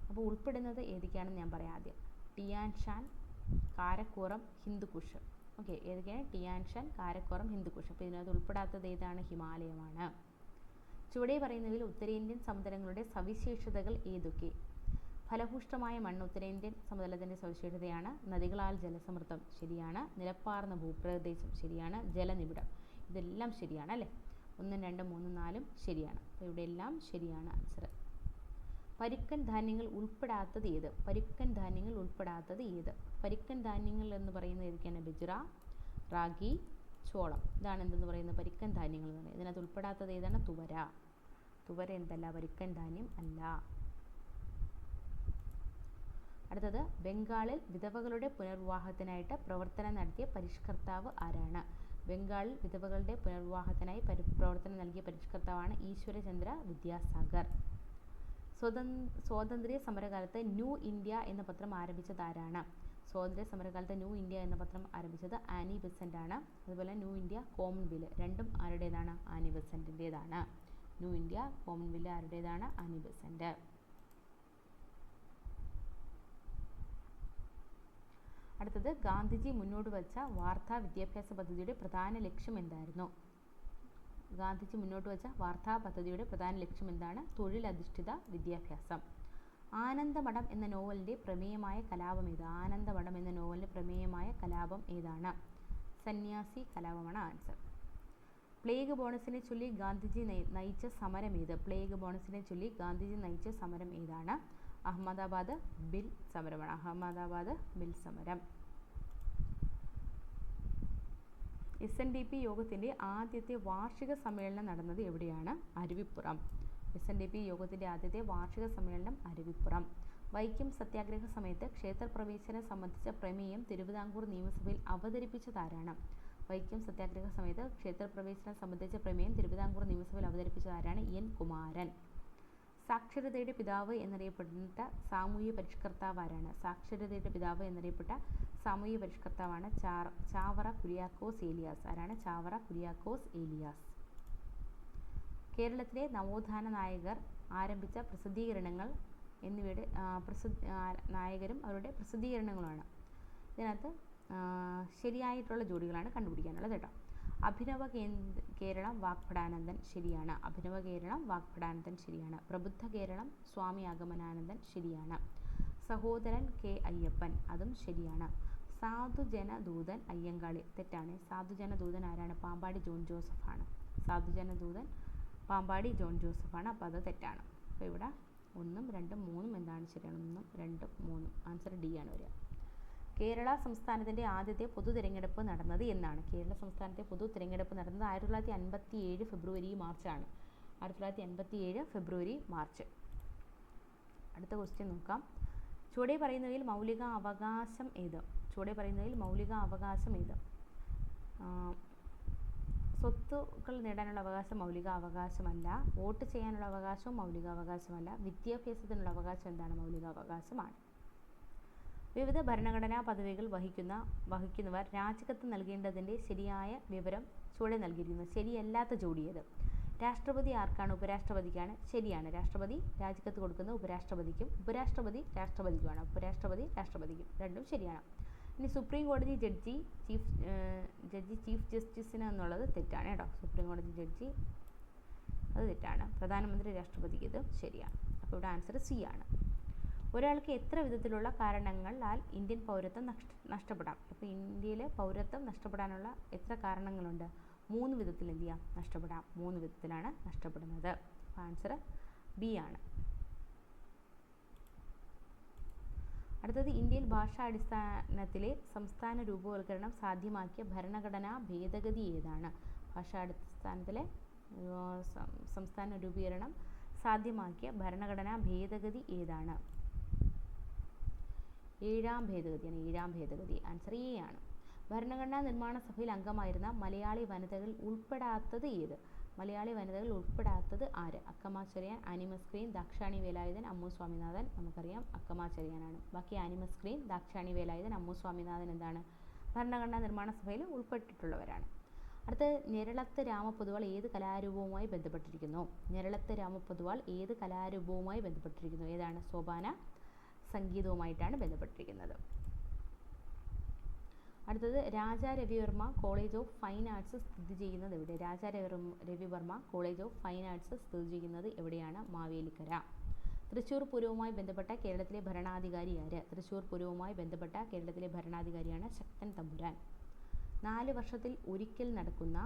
അപ്പോൾ ഉൾപ്പെടുന്നത് ഏതൊക്കെയാണെന്ന് ഞാൻ പറയാം ആദ്യം. ടിയാൻ ഷാൻ, കാരക്കോറം, ഹിന്ദുക്കുഷ്. ഓക്കെ, ഏതൊക്കെയാണ്? ടിയാൻ ഷാൻ, കാരക്കോറം, ഹിന്ദുക്കുഷ്. അപ്പോൾ ഇതിനകത്ത് ഉൾപ്പെടാത്തത് ഏതാണ്? ഹിമാലയമാണ്. ചുവടെ പറയുന്നതിൽ ഉത്തരേന്ത്യൻ സമതലങ്ങളുടെ സവിശേഷതകൾ ഏതൊക്കെ? ഫലഭൂഷ്ടമായ മണ്ണ് ഉത്തരേന്ത്യൻ സമതലത്തിൻ്റെ സവിശേഷതയാണ്. നദികളാൽ ജലസമൃദ്ധം, ശരിയാണ്. നിലപ്പാർന്ന ഭൂപ്രദേശം, ശരിയാണ്. ജലനിബിഡം, ഇതെല്ലാം ശരിയാണ് അല്ലേ. 1, 2, 3, 4 ശരിയാണ്. അപ്പോൾ ഇവിടെ എല്ലാം ശരിയാണ് ആൻസർ. പരുക്കൻ ധാന്യങ്ങൾ ഉൾപ്പെടാത്തത് ഏത്? പരുക്കൻ ധാന്യങ്ങൾ ഉൾപ്പെടാത്തത് ഏത്? പരുക്കൻ ധാന്യങ്ങൾ എന്ന് പറയുന്നത് ഏതൊക്കെയാണ്? ബജ്ര, റാഗി, ചോളം. ഇതാണ് എന്തെന്ന് പറയുന്നത്? പരുക്കൻ ധാന്യങ്ങൾ എന്ന് പറയുന്നത്. ഇതിനകത്ത് ഉൾപ്പെടാത്തത് ഏതാണ്? തുവര. തുവര എന്തല്ല? പരുക്കൻ ധാന്യം അല്ല. അടുത്തത്, ബംഗാളിൽ വിധവകളുടെ പുനർവിവാഹത്തിനായിട്ട് പ്രവർത്തനം നടത്തിയ പരിഷ്കർത്താവ് ആരാണ്? ബംഗാളിൽ വിധവകളുടെ പുനർവിവാഹത്തിനായി പ്രവർത്തനം നൽകിയ പരിഷ്കർത്താവാണ് ഈശ്വരചന്ദ്ര വിദ്യാസാഗർ. സ്വാതന്ത്ര്യ സമരകാലത്ത് ന്യൂ ഇന്ത്യ എന്ന പത്രം ആരംഭിച്ചത് ആരാണ്? സ്വാതന്ത്ര്യ സമരകാലത്ത് ന്യൂ ഇന്ത്യ എന്ന പത്രം ആരംഭിച്ചത് ആനി ബെസന്റ് ആണ്. അതുപോലെ ന്യൂ ഇന്ത്യ, കോമൺവെൽത്ത് രണ്ടും ആരുടേതാണ്? ആനി ബെസന്റിൻ്റെതാണ്. ന്യൂ ഇന്ത്യ, കോമൺവെൽത്ത് ആരുടേതാണ്? Annie Besant. അടുത്തത്, ഗാന്ധിജി മുന്നോട്ട് വച്ച വാർത്താ വിദ്യാഭ്യാസ പദ്ധതിയുടെ പ്രധാന ലക്ഷ്യം എന്തായിരുന്നു? ഗാന്ധിജി മുന്നോട്ട് വച്ച വാർത്താ പദ്ധതിയുടെ പ്രധാന ലക്ഷ്യം എന്താണ്? തൊഴിലധിഷ്ഠിത വിദ്യാഭ്യാസം. ആനന്ദമഠം എന്ന നോവലിൻ്റെ പ്രമേയമായ കലാപം ഏത്? ആനന്ദമഠം എന്ന നോവലിൻ്റെ പ്രമേയമായ കലാപം ഏതാണ്? സന്യാസി കലാപമാണ് ആൻസർ. പ്ലേഗ് ബോണസിനെ ചൊല്ലി ഗാന്ധിജി നയിച്ച സമരം ഏത്? പ്ലേഗ് ബോണസിനെ ചൊല്ലി ഗാന്ധിജി നയിച്ച സമരം ഏതാണ്? അഹമ്മദാബാദ് ബിൽ സമരമാണ്. അഹമ്മദാബാദ് ബിൽ സമരം. SNDP യോഗത്തിൻ്റെ ആദ്യത്തെ വാർഷിക സമ്മേളനം നടന്നത് എവിടെയാണ്? അരുവിപ്പുറം. SNDP യോഗത്തിൻ്റെ ആദ്യത്തെ വാർഷിക സമ്മേളനം അരുവിപ്പുറം. വൈക്കം സത്യാഗ്രഹ സമയത്ത് ക്ഷേത്രപ്രവേശനം സംബന്ധിച്ച പ്രമേയം തിരുവിതാംകൂർ നിയമസഭയിൽ അവതരിപ്പിച്ചതാരാണ്? വൈക്കം സത്യാഗ്രഹ സമയത്ത് ക്ഷേത്രപ്രവേശനം സംബന്ധിച്ച പ്രമേയം തിരുവിതാംകൂർ നിയമസഭയിൽ അവതരിപ്പിച്ചതാരാണ്? N. കുമാരൻ. സാക്ഷരതയുടെ പിതാവ് എന്നറിയപ്പെട്ട സാമൂഹ്യ പരിഷ്കർത്താവ് ആരാണ്? സാക്ഷരതയുടെ പിതാവ് എന്നറിയപ്പെട്ട സാമൂഹ്യ പരിഷ്കർത്താവാണ് ചാവറ കുര്യാക്കോസ് ഏലിയാസ്. ആരാണ്? ചാവറ കുര്യാക്കോസ് ഏലിയാസ്. കേരളത്തിലെ നവോത്ഥാന നായകർ ആരംഭിച്ച പ്രസിദ്ധീകരണങ്ങൾ എന്നിവയുടെ നായകരും അവരുടെ പ്രസിദ്ധീകരണങ്ങളുമാണ്. ഇതിനകത്ത് ശരിയായിട്ടുള്ള ജോഡികളാണ് കണ്ടുപിടിക്കാനുള്ളത് കേട്ടോ. അഭിനവ കേരളം വാഗ്ഭടാനന്ദൻ, ശരിയാണ്. അഭിനവ കേരളം വാഗ്ഭടാനന്ദൻ ശരിയാണ്. പ്രബുദ്ധ കേരളം സ്വാമി ആഗമനാനന്ദൻ, ശരിയാണ്. സഹോദരൻ K. അയ്യപ്പൻ, അതും ശരിയാണ്. സാധുജനദൂതൻ അയ്യങ്കാളി, തെറ്റാണ്. സാധുജനദൂതൻ ആരാണ്? പാമ്പാടി ജോൺ ജോസഫ് ആണ്. സാധുജനദൂതൻ പാമ്പാടി ജോൺ ജോസഫ് ആണ്. അപ്പോൾ അത് തെറ്റാണ്. അപ്പോൾ ഇവിടെ 1, 2, 3 എന്താണ് ശരിയാണ്? 1, 2, 3 ആൻസർ D ആണ് വരിക. കേരള സംസ്ഥാനത്തിൻ്റെ ആദ്യത്തെ പൊതു തിരഞ്ഞെടുപ്പ് നടന്നത് എന്നാണ്? കേരള സംസ്ഥാനത്തെ പൊതു തിരഞ്ഞെടുപ്പ് നടന്നത് 1957 ഫെബ്രുവരി മാർച്ചാണ്. 1957 ഫെബ്രുവരി മാർച്ച്. അടുത്ത ക്വസ്റ്റ്യൻ നോക്കാം. ചുവടെ പറയുന്നവയിൽ മൗലിക അവകാശം ഏത്? ചുവടെ പറയുന്നതിൽ മൗലിക അവകാശം ഏത്? സ്വത്തുക്കൾ നേടാനുള്ള അവകാശം മൗലിക അവകാശമല്ല. വോട്ട് ചെയ്യാനുള്ള അവകാശവും മൗലിക അവകാശമല്ല. വിദ്യാഭ്യാസത്തിനുള്ള അവകാശം എന്താണ്? മൗലിക അവകാശമാണ്. വിവിധ ഭരണഘടനാ പദവികൾ വഹിക്കുന്നവർ രാജിക്കത്ത് നൽകേണ്ടതിൻ്റെ ശരിയായ വിവരം ചുവടെ നൽകിയിരിക്കുന്നു. ശരിയല്ലാത്ത ജോഡി ഏത്? രാഷ്ട്രപതി ആർക്കാണ്? ഉപരാഷ്ട്രപതിക്കാണ്. ശരിയാണ്. രാഷ്ട്രപതി രാജിക്കത്ത് കൊടുക്കുന്നത് ഉപരാഷ്ട്രപതിക്കും, ഉപരാഷ്ട്രപതി രാഷ്ട്രപതിക്കുമാണ്. ഉപരാഷ്ട്രപതി രാഷ്ട്രപതിക്കും, രണ്ടും ശരിയാണ്. ഇനി സുപ്രീം കോടതി ജഡ്ജി ചീഫ് ജസ്റ്റിസിന് എന്നുള്ളത് തെറ്റാണ് കേട്ടോ. സുപ്രീം കോടതി ജഡ്ജി അത് തെറ്റാണ്. പ്രധാനമന്ത്രി രാഷ്ട്രപതിക്ക് ഇത് ശരിയാണ്. അപ്പോൾ ഇവിടെ ആൻസർ സി ആണ്. ഒരാൾക്ക് എത്ര വിധത്തിലുള്ള കാരണങ്ങളാൽ ഇന്ത്യൻ പൗരത്വം നഷ്ടപ്പെടാം? അപ്പോൾ ഇന്ത്യയിൽ പൗരത്വം നഷ്ടപ്പെടാനുള്ള എത്ര കാരണങ്ങളുണ്ട്? 3 വിധത്തിൽ എന്ത് ചെയ്യാം? നഷ്ടപ്പെടാം. 3 വിധത്തിലാണ് നഷ്ടപ്പെടുന്നത്. അപ്പോൾ ആൻസർ ബി ആണ്. അടുത്തത് ഇന്ത്യയിൽ ഭാഷാടിസ്ഥാനത്തിലെ സംസ്ഥാന രൂപവൽക്കരണം സാധ്യമാക്കിയ ഭരണഘടനാ ഭേദഗതി ഏതാണ്? ഭാഷാടിസ്ഥാനത്തിലെ സംസ്ഥാന രൂപീകരണം സാധ്യമാക്കിയ ഭരണഘടനാ ഭേദഗതി ഏതാണ്? 7ാം ഭേദഗതിയാണ്. 7ാം ഭേദഗതി. ആൻസർ എ ആണ്. ഭരണഘടനാ നിർമ്മാണ സഭയിൽ അംഗമായിരുന്ന മലയാളി വനിതകൾ ഉൾപ്പെടാത്തത് ഏത്? മലയാളി വനിതകൾ ഉൾപ്പെടാത്തത് ആര്? അക്കമ്മ ചെറിയാൻ, ആനിമസ് ക്രീൻ, ദാക്ഷായണി വേലായുധൻ, അമ്മു സ്വാമിനാഥൻ. നമുക്കറിയാം അക്കമ്മ ചെറിയാനാണ്. ബാക്കി ആനിമസ് ക്രീൻ, ദാക്ഷായണി വേലായുധൻ, അമ്മു സ്വാമിനാഥൻ എന്താണ്? ഭരണഘടനാ നിർമ്മാണ സഭയിൽ ഉൾപ്പെട്ടിട്ടുള്ളവരാണ്. അടുത്ത ഞെരളത്ത് രാമപൊതുവാൾ ഏത് കലാരൂപവുമായി ബന്ധപ്പെട്ടിരിക്കുന്നു? ഞെരളത്ത് രാമപൊതുവാൾ ഏത് കലാരൂപവുമായി ബന്ധപ്പെട്ടിരിക്കുന്നു? ഏതാണ്? സോപാന സംഗീതവുമായിട്ടാണ് ബന്ധപ്പെട്ടിരിക്കുന്നത്. അടുത്തത് Raja Ravi Varma college of fine arts സ്ഥിതി ചെയ്യുന്നത് എവിടെ? Raja Ravi Varma college of fine arts സ്ഥിതി ചെയ്യുന്നത് എവിടെയാണ്? മാവേലിക്കര. തൃശ്ശൂർ പൂരവുമായി ബന്ധപ്പെട്ട കേരളത്തിലെ ഭരണാധികാരി ആര്? തൃശ്ശൂർ പൂരവുമായി ബന്ധപ്പെട്ട കേരളത്തിലെ ഭരണാധികാരിയാണ് ശക്തൻ തമ്പുരാൻ. 4 വർഷത്തിൽ ഒരിക്കൽ നടക്കുന്ന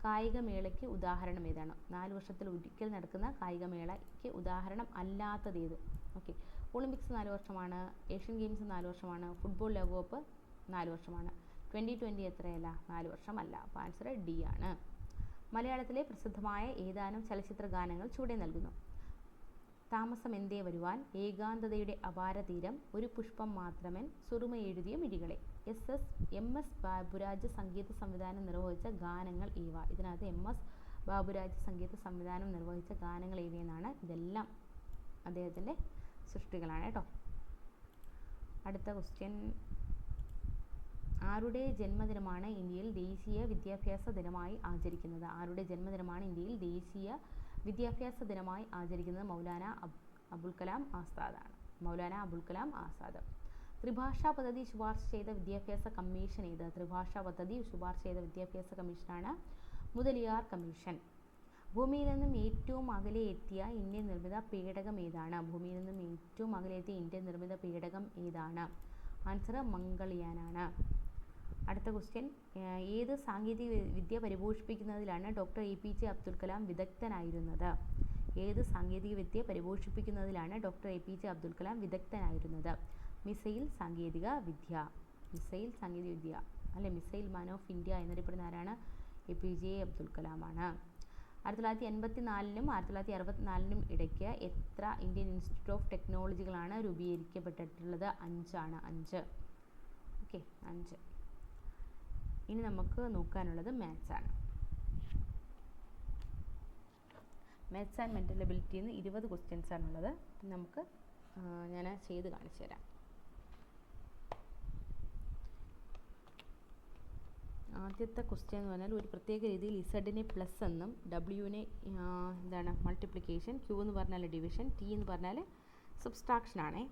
കായികമേളയ്ക്ക് ഉദാഹരണം ഏതാണ്? 4 വർഷത്തിൽ ഒരിക്കൽ നടക്കുന്ന കായികമേളയ്ക്ക് ഉദാഹരണം അല്ലാത്തത് ഏത്? ഓക്കെ, ഒളിമ്പിക്സ് 4 വർഷമാണ്, ഏഷ്യൻ ഗെയിംസ് 4 വർഷമാണ്, ഫുട്ബോൾ ലോകകപ്പ് 4 വർഷമാണ്. 2020 എത്രയല്ല? 4 വർഷമല്ല. അപ്പോൾ ആൻസർ ഡി ആണ്. മലയാളത്തിലെ പ്രസിദ്ധമായ ഏതാനും ചലച്ചിത്ര ഗാനങ്ങൾ ചുവടെ നൽകുന്നു. താമസം എന്തേ വരുവാൻ, ഏകാന്തതയുടെ അപാരതീരം, ഒരു പുഷ്പം മാത്രമൻ, സുറുമയെഴുതിയ മിഴികളെ. എം.എസ്. ബാബുരാജ് സംഗീത സംവിധാനം നിർവഹിച്ച ഗാനങ്ങൾ ഏവ? ഇതിനകത്ത് എം.എസ്. ബാബുരാജ് സംഗീത സംവിധാനം നിർവഹിച്ച ഗാനങ്ങൾ ഏവയെന്നാണ്. ഇതെല്ലാം അദ്ദേഹത്തിൻ്റെ സൃഷ്ടികളാണ് കേട്ടോ. അടുത്ത ക്വസ്റ്റ്യൻ, ആരുടെ ജന്മദിനമാണ് ഇന്ത്യയിൽ ദേശീയ വിദ്യാഭ്യാസ ദിനമായി ആചരിക്കുന്നത്? ആരുടെ ജന്മദിനമാണ് ഇന്ത്യയിൽ ദേശീയ വിദ്യാഭ്യാസ ദിനമായി ആചരിക്കുന്നത്? മൗലാന അബുൽ കലാം ആസാദാണ്. മൗലാന അബുൽ കലാം ആസാദ്. ത്രിഭാഷാ പദ്ധതി ശുപാർശ ചെയ്ത വിദ്യാഭ്യാസ കമ്മീഷൻ ഏത്? ത്രിഭാഷാ പദ്ധതി ശുപാർശ ചെയ്ത വിദ്യാഭ്യാസ കമ്മീഷനാണ് മുതലിയാർ കമ്മീഷൻ. ഭൂമിയിൽ നിന്നും ഏറ്റവും അകലെ എത്തിയ ഇന്ത്യൻ നിർമ്മിത പേടകം ഏതാണ്? ഭൂമിയിൽ നിന്നും ഏറ്റവും അകലെ എത്തിയ ഇന്ത്യൻ നിർമ്മിത പേടകം ഏതാണ്? ആൻസർ മംഗൾയാനാണ്. അടുത്ത ക്വസ്റ്റ്യൻ, ഏത് സാങ്കേതിക വിദ്യ പരിപോഷിപ്പിക്കുന്നതിലാണ് ഡോക്ടർ APJ അബ്ദുൽ കലാം വിദഗ്ധനായിരുന്നത്? ഏത് സാങ്കേതിക വിദ്യ പരിപോഷിപ്പിക്കുന്നതിലാണ് ഡോക്ടർ APJ അബ്ദുൽ കലാം വിദഗ്ധനായിരുന്നത്? മിസൈൽ സാങ്കേതിക വിദ്യ. മിസൈൽ സാങ്കേതിക വിദ്യ അല്ലെ, മിസൈൽ മാൻ ഓഫ് ഇന്ത്യ എന്നറിയപ്പെടുന്ന ആരാണ്? APJ അബ്ദുൽ കലാമാണ്. 1984നും 1964നും ഇടയ്ക്ക് എത്ര ഇന്ത്യൻ ഇൻസ്റ്റിറ്റ്യൂട്ട് ഓഫ് ടെക്നോളജികളാണ് രൂപീകരിക്കപ്പെട്ടിട്ടുള്ളത്? 5 ആണ്. 5. ഓക്കെ, 5. ഇനി നമുക്ക് നോക്കാനുള്ളത് മാത്സ് ആണ്. മാത്സ് ആൻഡ് മെൻ്റൽ എബിലിറ്റിയിൽ നിന്ന് 20 ക്വസ്റ്റ്യൻസ് ആണുള്ളത്. നമുക്ക് ഞാൻ ചെയ്ത് കാണിച്ചു തരാം. ആദ്യത്തെ ക്വസ്റ്റ്യൻ എന്ന് പറഞ്ഞാൽ ഒരു പ്രത്യേക രീതിയിൽ ഇസഡിനെ പ്ലസ് എന്നും ഡബ്ല്യുവിനെ എന്താണ് മൾട്ടിപ്ലിക്കേഷൻ, ക്യൂ എന്ന് പറഞ്ഞാൽ ഡിവിഷൻ, ടി എന്ന് പറഞ്ഞാൽ സബ്സ്ട്രാക്ഷൻ ആണേ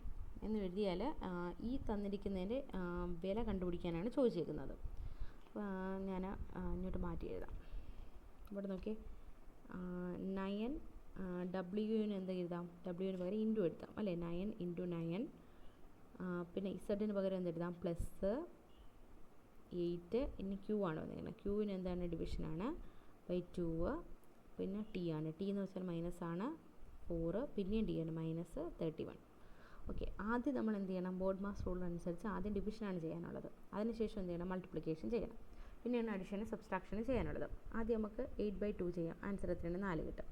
എന്ന് എഴുതിയാൽ ഈ തന്നിരിക്കുന്നതിൻ്റെ വില കണ്ടുപിടിക്കാനാണ് ചോദിച്ചേക്കുന്നത്. ഞാൻ ഇങ്ങോട്ട് മാറ്റി എഴുതാം. ഇവിടെ നോക്കി 9 ഡബ്ല്യുവിന് എന്താ എഴുതാം? ഡബ്ല്യുവിന് പകരം ഇൻറ്റു എഴുതാം അല്ലേ? 9 × 9. പിന്നെ ഇസഡിന് പകരം എന്ത് എഴുതാം? +8. ഇനി ക്യൂ ആണ് വന്നിരിക്കുന്നത്. ക്യൂവിന് എന്താണ്? ഡിവിഷനാണ് /2. പിന്നെ ടി ആണ്. ടി എന്ന് വെച്ചാൽ മൈനസ് ആണ് 4. പിന്നെയും ടി ആണ് -31. ഓക്കെ, ആദ്യം നമ്മൾ എന്ത് ചെയ്യണം? ബോർഡ് മാസ് റൂൾ അനുസരിച്ച് ആദ്യം ഡിവിഷനാണ് ചെയ്യാനുള്ളത്. അതിനുശേഷം എന്ത് ചെയ്യണം? മൾട്ടിപ്ലിക്കേഷൻ ചെയ്യണം. പിന്നെയാണ് അഡിഷന് സബ്സ്ട്രാക്ഷന് ചെയ്യാനുള്ളത്. ആദ്യം നമുക്ക് 8/2 ചെയ്യാം. ആൻസർ എത്രയാണ്? 4 കിട്ടും.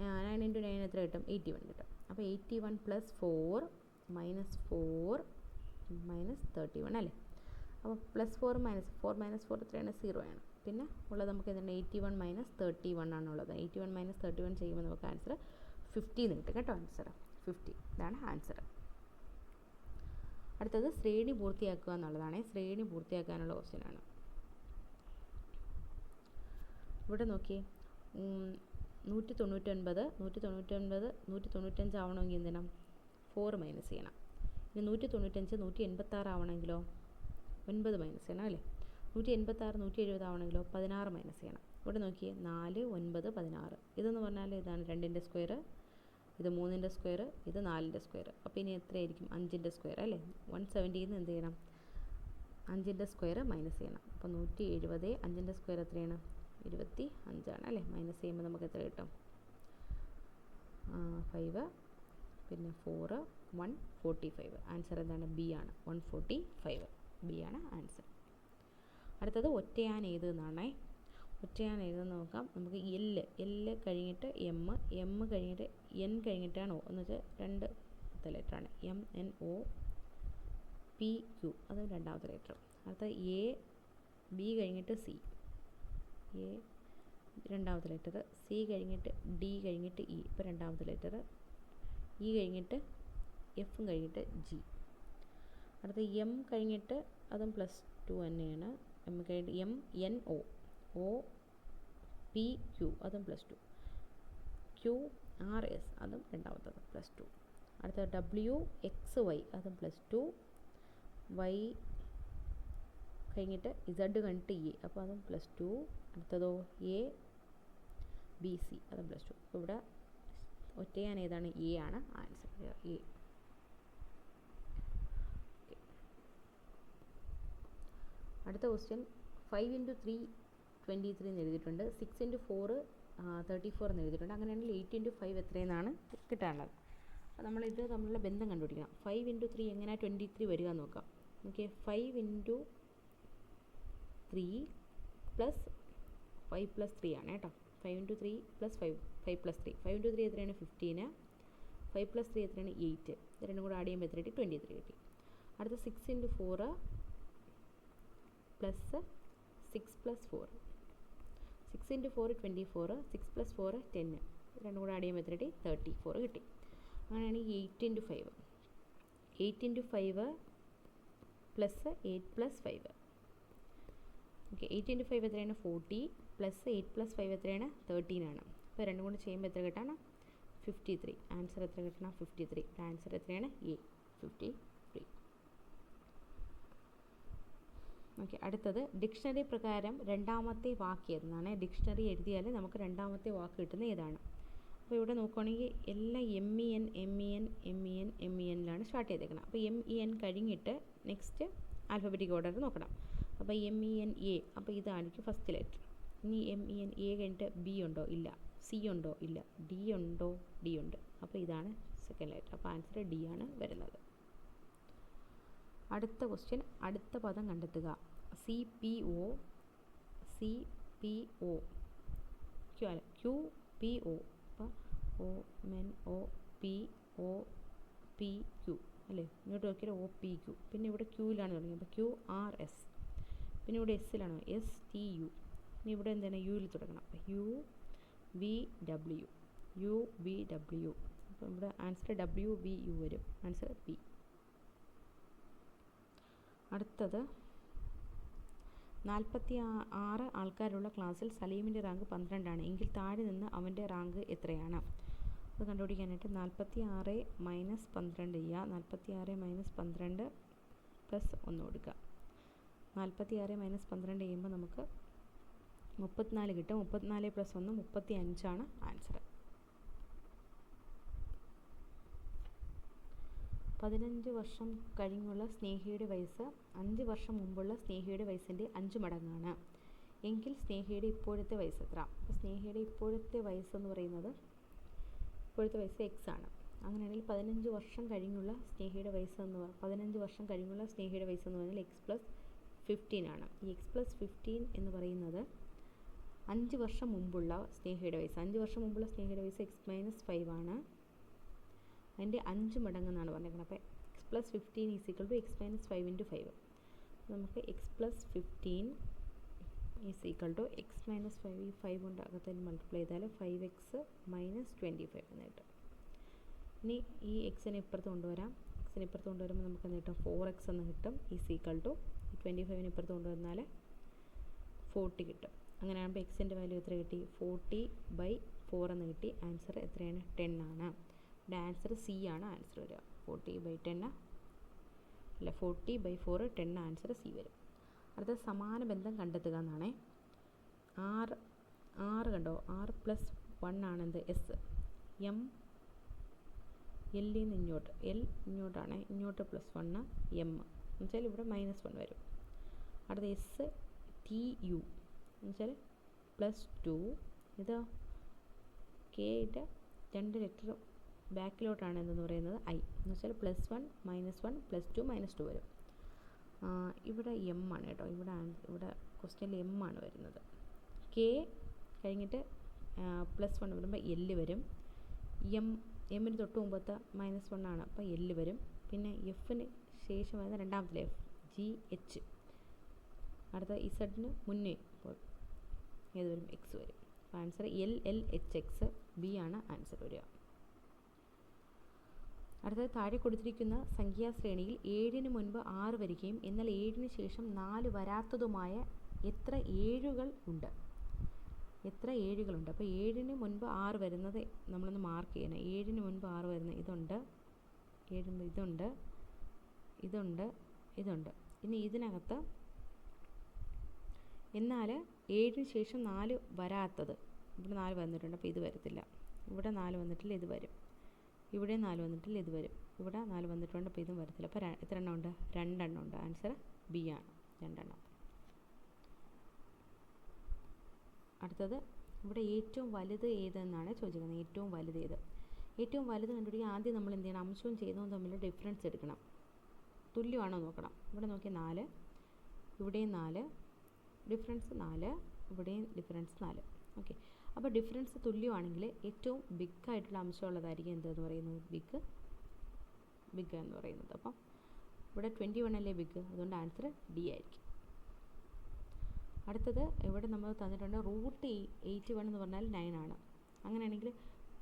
9 × 9 എത്ര കിട്ടും? 81 കിട്ടും. അപ്പോൾ 81 + 4 -4 -31 അല്ലേ? അപ്പോൾ +4 -4 4 എത്രയാണ്? 0 ആണ്. പിന്നെ ഉള്ളത് നമുക്ക് എന്താണ്? 81 - 31 ആണുള്ളത്. 81 - 31 ചെയ്യുമ്പോൾ നമുക്ക് ആൻസർ 50 എന്ന് കിട്ടും കേട്ടോ. ആൻസർ 50. ഇതാണ് ആൻസർ. അടുത്തത് ശ്രേണി പൂർത്തിയാക്കുക എന്നുള്ളതാണ്. ശ്രേണി പൂർത്തിയാക്കാനുള്ള ക്വസ്റ്റ്യൻ ആണ്. ഇവിടെ നോക്കിയേ 199 195 ആവണമെങ്കിൽ എന്ത് ചെയ്യണം? 4 മൈനസ് ചെയ്യണം. ഇനി 195 186 ആവണമെങ്കിലോ 9 മൈനസ് ചെയ്യണം അല്ലേ? 186 170 ആവണമെങ്കിലോ 16 മൈനസ് ചെയ്യണം. ഇവിടെ നോക്കിയേ 4 9 16. ഇതെന്ന് പറഞ്ഞാൽ ഇതാണ് 2ൻ്റെ സ്ക്വയർ, ഇത് 3ൻ്റെ സ്ക്വയർ, ഇത് 4ൻ്റെ സ്ക്വയർ. അപ്പോൾ ഇനി എത്രയായിരിക്കും? 5ൻ്റെ സ്ക്വയർ അല്ലേ? 170 നിന്ന് എന്ത് ചെയ്യണം? 5ൻ്റെ സ്ക്വയർ മൈനസ് ചെയ്യണം. അപ്പോൾ 170 5ൻ്റെ സ്ക്വയർ എത്രയാണ്? 25 അല്ലേ? മൈനസ് ചെയ്യുമ്പോൾ നമുക്ക് എത്ര കിട്ടും? 5 പിന്നെ 4 145. ആൻസർ എന്താണ്? ബി ആണ്. 145 ബി ആണ് ആൻസർ. അടുത്തത് ഒറ്റയാൻ ഏത് എന്നാണേ. ഒറ്റയാൻ ഏതെന്ന് നോക്കാം. നമുക്ക് എല് കഴിഞ്ഞിട്ട് എം കഴിഞ്ഞിട്ട് എൻ കഴിഞ്ഞിട്ടാണ് ഒ എന്ന് വെച്ചാൽ 2ത്തെ ലെറ്ററാണ്. MNO PQ അത് 2ാമത്തെ ലെറ്റർ. അടുത്ത എ ബി കഴിഞ്ഞിട്ട് സി, എ 2ാമത്തെ ലെറ്റർ, സി കഴിഞ്ഞിട്ട് ഡി കഴിഞ്ഞിട്ട് ഇ ഇപ്പോൾ 2ാമത്തെ ലെറ്റർ, ഇ കഴിഞ്ഞിട്ട് എഫും കഴിഞ്ഞിട്ട് ജി. അടുത്ത എം കഴിഞ്ഞിട്ട് അതും +2 തന്നെയാണ്. എം കഴിഞ്ഞിട്ട് MNO PQ അതും +2, QRS അതും 2ാമത്തത് +2. അടുത്ത WXY അതും +2, Y കഴിഞ്ഞിട്ട് Z കഴിഞ്ഞിട്ട് E അപ്പോൾ അതും +2. അടുത്തതോ ABC അതും +2. അപ്പോൾ ഇവിടെ ഒറ്റയാൻ ഏതാണ്? എ ആണ് ആൻസർ. എ. അടുത്ത ക്വസ്റ്റ്യൻ 5 × 3 23 എന്ന് എഴുതിയിട്ടുണ്ട്. 6 × 4 34 എന്ന് എഴുതിയിട്ടുണ്ട്. അങ്ങനെയാണെങ്കിൽ 8 × 5 എത്രയെന്നാണ് കിട്ടാനുള്ളത്. അപ്പോൾ നമ്മളിത് തമ്മിലുള്ള ബന്ധം കണ്ടുപിടിക്കണം. 5 × 3 എങ്ങനെയാണ് 23 വരിക എന്ന് നോക്കാം. ഓക്കെ, 5 × 3 + 5 + 3 ആണ് കേട്ടോ. 5 × 3 + 5 + 3. 5 × 3 എത്രയാണ്? 15. 5 + 3 എത്രയാണ്? 8. ഇത് രണ്ടും കൂടെ ആഡ് ചെയ്യുമ്പോൾ എത്ര കിട്ടി? 23 കിട്ടി. അടുത്ത 6 × 4 + 6 + 4. 6 × 4 24, 6 + 4 10. രണ്ടും കൂടെ ആഡ് ചെയ്യുമ്പോൾ എത്ര കിട്ടി? 34 കിട്ടി. അങ്ങനെയാണെങ്കിൽ 8 × 5. 8 × 5 + 8 + 5. ഓക്കെ, 8 × 5 എത്രയാണ്? 40 + 8 + 5 എത്രയാണ്? 13 ആണ്. അപ്പോൾ രണ്ടും കൂടെ ചെയ്യുമ്പോൾ എത്ര കിട്ടണം? 53. ആൻസർ എത്ര കിട്ടണം? 53. ആൻസർ എത്രയാണ്? എ, 53. ഓക്കെ, അടുത്തത് ഡിക്ഷണറി പ്രകാരം 2ാമത്തെ വാക്ക് ഏതെന്നാണ്. ഡിക്ഷണറി എഴുതിയാൽ നമുക്ക് 2ാമത്തെ വാക്ക് കിട്ടുന്ന ഏതാണ്? അപ്പോൾ ഇവിടെ നോക്കുകയാണെങ്കിൽ എല്ലാം MEN സ്റ്റാർട്ട് ചെയ്തേക്കണം. അപ്പോൾ MEN കഴിഞ്ഞിട്ട് നെക്സ്റ്റ് ആൽഫബറ്റിക് ഓർഡർ നോക്കണം. അപ്പോൾ MENA, അപ്പോൾ ഇതായിരിക്കും ഫസ്റ്റ് ലെറ്റർ. ഇനി MENA കഴിഞ്ഞിട്ട് ബി ഉണ്ടോ? ഇല്ല. സി ഉണ്ടോ? ഇല്ല. ഡി ഉണ്ടോ? ഡി ഉണ്ട്. അപ്പോൾ ഇതാണ് സെക്കൻഡ് ലെറ്റർ. അപ്പോൾ ആൻസർ ഡി ആണ് വരുന്നത്. അടുത്ത ക്വസ്റ്റ്യൻ, അടുത്ത പദം കണ്ടെത്തുക. CPO QPO അപ്പോൾ OMNOPOPQ അല്ലേ? ഇങ്ങോട്ട് നോക്കിയാൽ OPQ. പിന്നെ ഇവിടെ ക്യൂവിലാണ് തുടങ്ങിയത്. അപ്പോൾ QRS. പിന്നെ ഇവിടെ എസ്സിലാണോ? STU. ഇനി ഇവിടെ എന്താണ്? യുവിൽ തുടങ്ങണം. അപ്പോൾ UVW. അപ്പോൾ ഇവിടെ ആൻസർ WVU വരും. Answer P. അടുത്തത് 46 ആൾക്കാരുള്ള ക്ലാസ്സിൽ സലീമിൻ്റെ റാങ്ക് 12 ആണ് എങ്കിൽ താഴെ നിന്ന് അവൻ്റെ റാങ്ക് എത്രയാണ്? അത് കണ്ടുപിടിക്കാനായിട്ട് 46 - 12 ചെയ്യുക. 46 - 12 + 1 കൊടുക്കുക. 46 - 12 ചെയ്യുമ്പോൾ നമുക്ക് 34 കിട്ടും. 34 + 1 35 ആണ് ആൻസർ. 15 വർഷം കഴിഞ്ഞുള്ള സ്നേഹയുടെ വയസ്സ് 5 വർഷം മുമ്പുള്ള സ്നേഹയുടെ വയസ്സിൻ്റെ 5 മടങ്ങാണ് എങ്കിൽ സ്നേഹയുടെ ഇപ്പോഴത്തെ വയസ്സ് എത്ര? അപ്പോൾ സ്നേഹയുടെ ഇപ്പോഴത്തെ വയസ്സെന്ന് പറയുന്നത്, ഇപ്പോഴത്തെ വയസ്സ് X ആണ്. അങ്ങനെയാണെങ്കിൽ 15 വർഷം കഴിഞ്ഞുള്ള സ്നേഹയുടെ വയസ്സെന്ന് 15 വർഷം കഴിഞ്ഞുള്ള സ്നേഹയുടെ വയസ്സെന്ന് പറഞ്ഞാൽ X + 15 ആണ്. ഈ X + 15 എന്ന് പറയുന്നത് 5 വർഷം മുമ്പുള്ള സ്നേഹയുടെ വയസ്സ്. 5 വർഷം മുമ്പുള്ള സ്നേഹയുടെ വയസ്സ് X - 5 ആണ്. അതിൻ്റെ 5 മടങ്ങെന്നാണ് പറഞ്ഞേക്കുന്നത്. അപ്പോൾ X + 15 = X - 5 × 5. നമുക്ക് X + 15 = X - 5. ഈ 5 കൊണ്ട് അകത്തേക്ക് മൾട്ടിപ്ലൈ ചെയ്താൽ 5x - 25 എന്ന് കിട്ടും. ഇനി ഈ എക്സിനെ ഇപ്പുറത്ത് കൊണ്ടുവരാം. എക്സിനെ ഇപ്പുറത്ത് കൊണ്ടുവരുമ്പോൾ നമുക്ക് എന്ത് കിട്ടും? 4x എന്ന് കിട്ടും. = 25നെ ഇപ്പുറത്ത് കൊണ്ടുവന്നാൽ 40 കിട്ടും. അങ്ങനെയാകുമ്പോൾ എക്സിൻ്റെ വാല്യൂ എത്ര കിട്ടി? 40/4 എന്ന് കിട്ടി. ആൻസർ എത്രയാണ്? 10 ആണ്. ഇവിടെ ആൻസർ സി ആണ് ആൻസർ വരിക. 40/10 അല്ല, 40/4 10 ആൻസർ സി വരും. അടുത്ത സമാന ബന്ധം കണ്ടെത്തുക എന്നാണേ. ആറ് കണ്ടോ? 6+1 ആണ് എന്ത്? എസ്. എം എല്ലിൽ നിന്ന് ഇങ്ങോട്ട്, എൽ ഇങ്ങോട്ടാണ്, ഇങ്ങോട്ട് +1 എം എന്നുവെച്ചാൽ ഇവിടെ -1 വരും. അടുത്ത എസ് ടി യു എന്നുവെച്ചാൽ +2. ഇത് കെയുടെ 2 ലെറ്റർ ബാക്കിലോട്ടാണ് എന്തെന്ന് പറയുന്നത് ഐ എന്നുവെച്ചാൽ +1 -1 +2 -2 വരും. ഇവിടെ എം ആണ് കേട്ടോ. ഇവിടെ ക്വസ്റ്റ്യനിൽ എം ആണ് വരുന്നത്. കെ കഴിഞ്ഞിട്ട് +1 വരുമ്പോൾ എല്ല് വരും. എമ്മിന് തൊട്ട് മുമ്പത്തെ -1 ആണ്, അപ്പോൾ എല്ല് വരും. പിന്നെ എഫിന് ശേഷം വരുന്ന രണ്ടാമത്തെ എഫ് ജി എച്ച്. അടുത്ത ഇസഡിന് മുന്നേ ഇപ്പോൾ ഏത് വരും? എക്സ് വരും. അപ്പോൾ answer L L H X B ആണ് ആൻസർ വരിക. അടുത്തത് താഴെ കൊടുത്തിരിക്കുന്ന സംഖ്യാശ്രേണിയിൽ 7ന് മുൻപ് 6 വരികയും എന്നാൽ 7ന് ശേഷം 4 വരാത്തതുമായ എത്ര ഏഴുകൾ ഉണ്ട്? എത്ര ഏഴുകളുണ്ട്? അപ്പോൾ 7ന് മുൻപ് 6 വരുന്നത് നമ്മളൊന്ന് മാർക്ക് ചെയ്യണം. 7ന് മുൻപ് 6 വരുന്ന ഇതുണ്ട്, ഇതുണ്ട്. ഇനി ഇതിനകത്ത് എന്നാൽ 7ന് ശേഷം 4 വരാത്തത്, ഇവിടെ 4 വന്നിട്ടുണ്ട്, അപ്പോൾ ഇത് വരത്തില്ല. ഇവിടെ 4 വന്നിട്ടില്ല, ഇത് വരും. ഇവിടെ 4 വന്നിട്ടില്ല, ഇത് വരും. ഇവിടെ 4 വന്നിട്ടുണ്ട്, അപ്പോൾ ഇതും വരത്തില്ല. അപ്പോൾ എത്ര എണ്ണം ഉണ്ട്? 2 എണ്ണം ഉണ്ട്. ആൻസർ ബി ആണ്, 2 എണ്ണം. അടുത്തത് ഇവിടെ ഏറ്റവും വലുത് ഏതെന്നാണ് ചോദിക്കുന്നത്. ഏറ്റവും വലുത് ഏത്? ഏറ്റവും വലുത് കണ്ടുപിടിക്കാൻ ആദ്യം നമ്മൾ എന്ത് ചെയ്യണം? അംശവും ഛേദവും തമ്മിൽ ഡിഫറൻസ് എടുക്കണം. തുല്യമാണോ നോക്കണം. ഇവിടെ നോക്കിയാൽ 4, ഇവിടെയും 4, ഡിഫറൻസ് 4, ഇവിടെയും ഡിഫറൻസ് 4. ഓക്കെ, അപ്പോൾ ഡിഫറൻസ് തുല്യമാണെങ്കിൽ ഏറ്റവും ബിഗ് ആയിട്ടുള്ള അംശമുള്ളതായിരിക്കും എന്തെന്ന് പറയുന്നത്? ബിഗ് എന്ന് പറയുന്നത്. അപ്പം ഇവിടെ 21 അല്ലേ ബിഗ്, അതുകൊണ്ട് ആൻസർ ഡി ആയിരിക്കും. അടുത്തത് ഇവിടെ നമ്മൾ തന്നിട്ടുണ്ട് √81 എന്ന് പറഞ്ഞാൽ 9 ആണ്. അങ്ങനെയാണെങ്കിൽ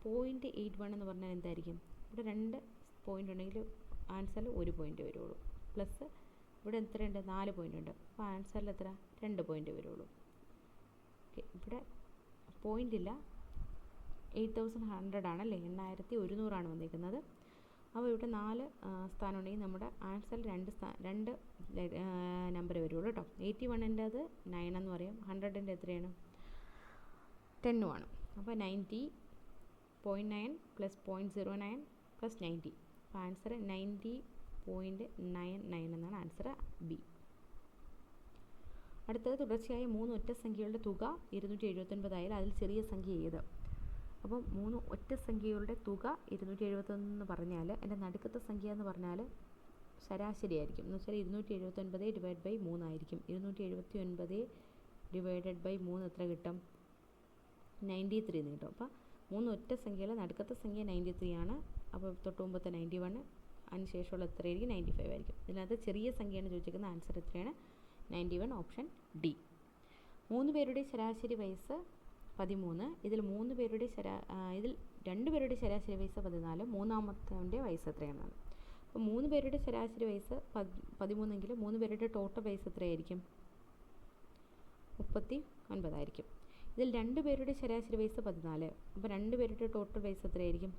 0.81 എന്ന് പറഞ്ഞാൽ എന്തായിരിക്കും? ഇവിടെ 2 പോയിൻ്റ് ഉണ്ടെങ്കിൽ ആൻസറിൽ 1 പോയിൻ്റ് വരുള്ളൂ. പ്ലസ് ഇവിടെ എത്രയുണ്ട്? 4 പോയിൻ്റ് ഉണ്ട്. അപ്പോൾ ആൻസറിൽ എത്ര? 2 പോയിൻ്റ് വരുള്ളൂ. ഓക്കെ, ഇവിടെ പോയിൻ്റ് ഇല്ല. 8100 ആണല്ലേ, 8100 ആണ് വന്നിരിക്കുന്നത്. അപ്പോൾ ഇവിടെ 4 സ്ഥാനം ഉണ്ടെങ്കിൽ നമ്മുടെ ആൻസറിൽ 2 നമ്പർ വരുള്ളൂ കേട്ടോ. 81ൻ്റെത് 9 എന്ന് പറയും, 100ൻ്റെ എത്രയാണ്? 10 ആണ്. അപ്പോൾ 90.9 + 0.09 + 90. അപ്പോൾ ആൻസർ 90.99 എന്നാണ് ആൻസർ ബി. അടുത്തത് തുടർച്ചയായ 3 ഒറ്റ സംഖ്യകളുടെ തുക 279 ആയാൽ അതിൽ ചെറിയ സംഖ്യ ഏത്? അപ്പം 3 ഒറ്റ സംഖ്യകളുടെ തുക 271 എന്ന് പറഞ്ഞാൽ എൻ്റെ നടുക്കത്തെ സംഖ്യ എന്ന് പറഞ്ഞാൽ ശരാശരി ആയിരിക്കും. എന്ന് വെച്ചാൽ 279 / 3 ആയിരിക്കും. 279 / 3 എത്ര കിട്ടും? 93 എന്ന് കിട്ടും. അപ്പോൾ 3 ഒറ്റ സംഖ്യയിലെ നടുക്കത്തെ സംഖ്യ 93 ആണ്. അപ്പോൾ തൊട്ട് മുമ്പത്തെ 91, അതിന് ശേഷമുള്ള എത്രയായിരിക്കും? 95 ആയിരിക്കും. ഇതിനകത്ത് ചെറിയ സംഖ്യയാണ് ചോദിച്ചിരിക്കുന്നത്. ആൻസർ എത്രയാണ്? 91, ഓപ്ഷൻ ഡി. 3 പേരുടെ ശരാശരി വയസ്സ് 13. ഇതിൽ 2 പേരുടെ ശരാശരി വയസ്സ് 14. മൂന്നാമത്തെ വയസ്സ് എത്രയാണെന്നാണ്. അപ്പോൾ 3 പേരുടെ ശരാശരി വയസ്സ് 13 എങ്കിൽ 3 പേരുടെ ടോട്ടൽ വയസ്സ് എത്രയായിരിക്കും? 39 ആയിരിക്കും. ഇതിൽ 2 പേരുടെ ശരാശരി വയസ്സ് 14. അപ്പോൾ 2 പേരുടെ ടോട്ടൽ വയസ്സ് എത്രയായിരിക്കും?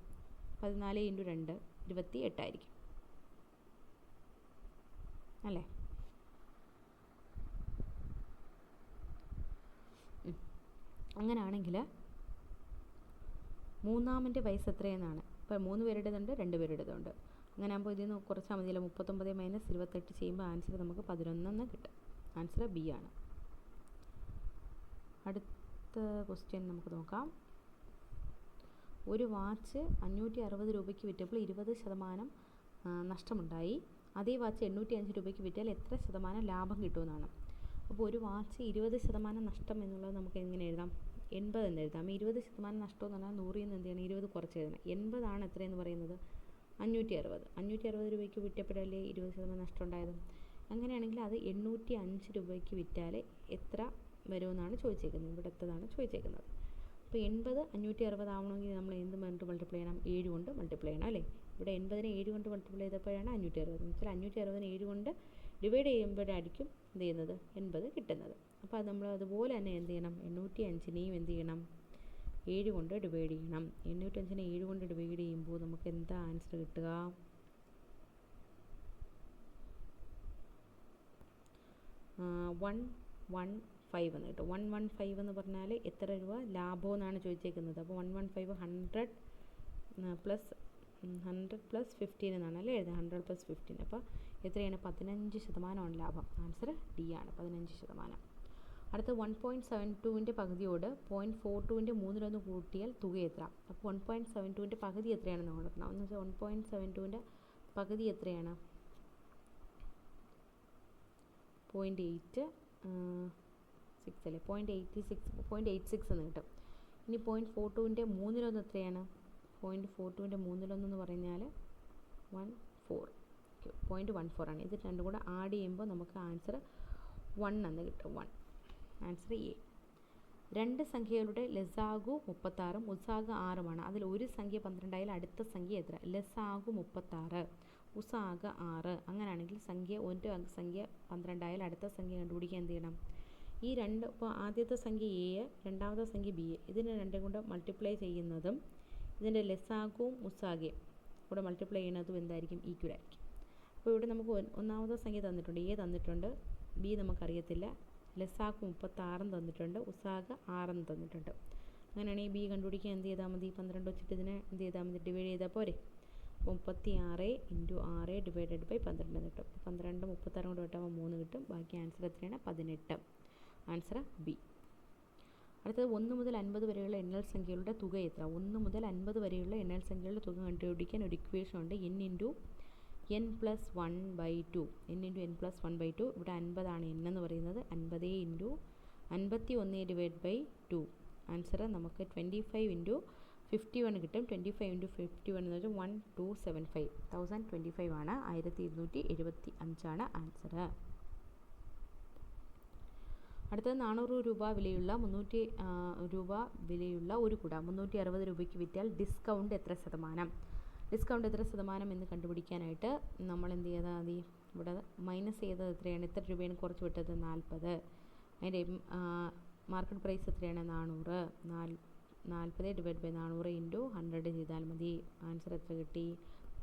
14 × 2 28 ആയിരിക്കും അല്ലേ? അങ്ങനെയാണെങ്കിൽ മൂന്നാമൻ്റെ വയസ്സ് എത്രയെന്നാണ്. ഇപ്പോൾ 3 പേരുടേതുണ്ട്, 2 പേരുടേതുണ്ട്. അങ്ങനെ ആകുമ്പോൾ ഇതിൽ നിന്ന് കുറച്ചാൽ മതിയല്ലോ. 39 - 28 ചെയ്യുമ്പോൾ ആൻസർ നമുക്ക് 11 കിട്ടും. ആൻസർ ബി ആണ്. അടുത്ത ക്വസ്റ്റ്യൻ നമുക്ക് നോക്കാം. ഒരു വാച്ച് 560 രൂപയ്ക്ക് വിറ്റപ്പോൾ 20% നഷ്ടമുണ്ടായി. അതേ വാച്ച് 805 രൂപയ്ക്ക് വിറ്റാൽ എത്ര ശതമാനം ലാഭം കിട്ടുമെന്നാണ്. അപ്പോൾ ഒരു വാച്ച് 20% നഷ്ടം എന്നുള്ളത് നമുക്ക് എങ്ങനെ എഴുതാം? 80 എന്ന് എഴുതാം. 20% നഷ്ടം എന്ന് പറഞ്ഞാൽ 100ൽ നിന്ന് എന്ത് ചെയ്യണം? 20 കുറച്ച് എഴുതണം. 80 ആണ് എത്രയെന്ന് പറയുന്നത്? 560 രൂപയ്ക്ക് വിറ്റപ്പോഴല്ലേ 20% നഷ്ടം ഉണ്ടായത്. അങ്ങനെയാണെങ്കിൽ അത് 805 രൂപയ്ക്ക് വിറ്റാൽ എത്ര വരുമെന്നാണ് ചോദിച്ചേക്കുന്നത്. ഇവിടുത്തതാണ് ചോദിച്ചേക്കുന്നത്. അപ്പോൾ 80 560 ആവണമെങ്കിൽ നമ്മൾ എന്ത് കൊണ്ട് മൾട്ടിപ്ലൈ ചെയ്യണം? 7 കൊണ്ട് മൾട്ടിപ്ലൈ ചെയ്യണം അല്ലേ? ഇവിടെ 80നെ 7 കൊണ്ട് മൾട്ടിപ്ലൈ ചെയ്തപ്പോഴാണ് 560. എന്ന് വെച്ചാൽ 560നെ 7 കൊണ്ട് ഡിവൈഡ് ചെയ്യുമ്പോഴായിരിക്കും എന്ത് ചെയ്യുന്നത് 80 കിട്ടുന്നത്. അപ്പോൾ അത് നമ്മൾ അതുപോലെ തന്നെ എന്ത് ചെയ്യണം, 805-നെയും എന്ത് ചെയ്യണം, 7 കൊണ്ട് ഡിവൈഡ് ചെയ്യണം. 805-നെ 7 കൊണ്ട് ഡിവൈഡ് ചെയ്യുമ്പോൾ നമുക്ക് എന്താ ആൻസർ കിട്ടുക? 115 എന്ന് കിട്ടും. 115 എന്ന് പറഞ്ഞാൽ എത്ര രൂപ ലാഭം എന്നാണ് ചോദിച്ചേക്കുന്നത്. അപ്പോൾ 115 100 പ്ലസ് 15 എന്നാണ് അല്ലേ എഴുതുക. 100 പ്ലസ് 15 അപ്പോൾ എത്രയാണ്? 15% ലാഭം. ആൻസർ ഡി ആണ്, 15%. അടുത്ത 1.72ൻ്റെ പകുതിയോട് 0.42ൻ്റെ 3/1 കൂട്ടിയാൽ തുക എത്ര? അപ്പോൾ 1.72ൻ്റെ പകുതി എത്രയാണെന്ന് കൊടുക്കണം. എന്ന് വെച്ചാൽ 1.72ൻ്റെ പകുതി എത്രയാണ്? 0.86 അല്ലേ, 0.86 എന്ന് കിട്ടും. ഇനി 0.42ൻ്റെ 3/1 എത്രയാണ്? 0.42ൻ്റെ 3/1 എന്ന് പറഞ്ഞാൽ 14, 0.14 ആണ്. ഇത് രണ്ടും കൂടെ ആഡ് ചെയ്യുമ്പോൾ നമുക്ക് ആൻസർ 1 എന്ന് കിട്ടും. 1 ആൻസർ എ. രണ്ട് സംഖ്യകളുടെ ലസാഗു 36ഉം ഉസാഗ 6ഉമാണ്. അതിൽ ഒരു സംഖ്യ 12 ആയാൽ അടുത്ത സംഖ്യ എത്ര? ലസാഗു 36, ഉസാഗ 6. അങ്ങനെയാണെങ്കിൽ ഒരു സംഖ്യ 12 ആയാൽ അടുത്ത സംഖ്യ കണ്ടുപിടിക്കാൻ എന്ത് ചെയ്യണം? ഈ രണ്ട്, ഇപ്പോൾ ആദ്യത്തെ സംഖ്യ എ, രണ്ടാമത്തെ സംഖ്യ ബി, ഇതിനെ രണ്ടും കൊണ്ട് മൾട്ടിപ്ലൈ ചെയ്യുന്നതും ഇതിൻ്റെ ലസാഗുവും ഉസാഗയും കൂടെ മൾട്ടിപ്ലൈ ചെയ്യുന്നതും എന്തായിരിക്കും? ഈക്വൽ ആയിരിക്കും. അപ്പോൾ ഇവിടെ നമുക്ക് ഒന്നാമത്തെ സംഖ്യ തന്നിട്ടുണ്ട്, എ തന്നിട്ടുണ്ട്, ബി നമുക്കറിയത്തില്ല, ലസാഗു 36 തന്നിട്ടുണ്ട്, ഉസാഗ 6 തന്നിട്ടുണ്ട്. അങ്ങനെയാണെങ്കിൽ ബി കണ്ടുപിടിക്കാൻ എന്ത് ചെയ്താൽ മതി? 12 വെച്ചിട്ട് ഇതിനെ എന്ത് ചെയ്താൽ മതി? ഡിവൈഡ് ചെയ്താൽ പോരെ. 36 × 6 ഡിവൈഡഡ് ബൈ 12 കിട്ടും. 12 36 കൊണ്ട് വെട്ടുമ്പോൾ 3 കിട്ടും. ബാക്കി ആൻസർ എത്രയാണ്? 18. Answer B. അടുത്തത് 1 മുതൽ 50 വരെയുള്ള എണ്ണൽ സംഖ്യകളുടെ തുക എത്ര? 1 മുതൽ 50 വരെയുള്ള എണ്ണൽ സംഖ്യകളുടെ തുക കണ്ടുപിടിക്കാൻ ഒരു ഇക്വേഷൻ ഉണ്ട്. n/n+1/2. n/n+1/2. ഇവിടെ 50 ആണ് n എന്ന് പറയുന്നത്. 50 × 51 ഡിവൈഡ് ബൈ 2. ആൻസർ നമുക്ക് 25 × 51 കിട്ടും. 25 × 51 എന്ന് വെച്ചാൽ 1275. 1025 ആണ്. 1275 ആണ് ആൻസർ. അടുത്തത് 400 രൂപ വിലയുള്ള 300 രൂപ വിലയുള്ള ഒരു കുട 360 രൂപയ്ക്ക് വിറ്റാൽ ഡിസ്കൗണ്ട് എത്ര ശതമാനം? ഡിസ്കൗണ്ട് എത്ര ശതമാനം എന്ന് കണ്ടുപിടിക്കാനായിട്ട് നമ്മൾ എന്ത് ചെയ്താൽ മതി? ഇവിടെ മൈനസ് ചെയ്തത് എത്രയാണ്? എത്ര രൂപയാണ് കുറച്ച് വിട്ടത്? 40. അതിൻ്റെ മാർക്കറ്റ് പ്രൈസ് എത്രയാണ്? 400. 40 ഡിവൈഡ് ബൈ 400 × 100 ചെയ്താൽ മതി. ആൻസർ എത്ര കിട്ടി?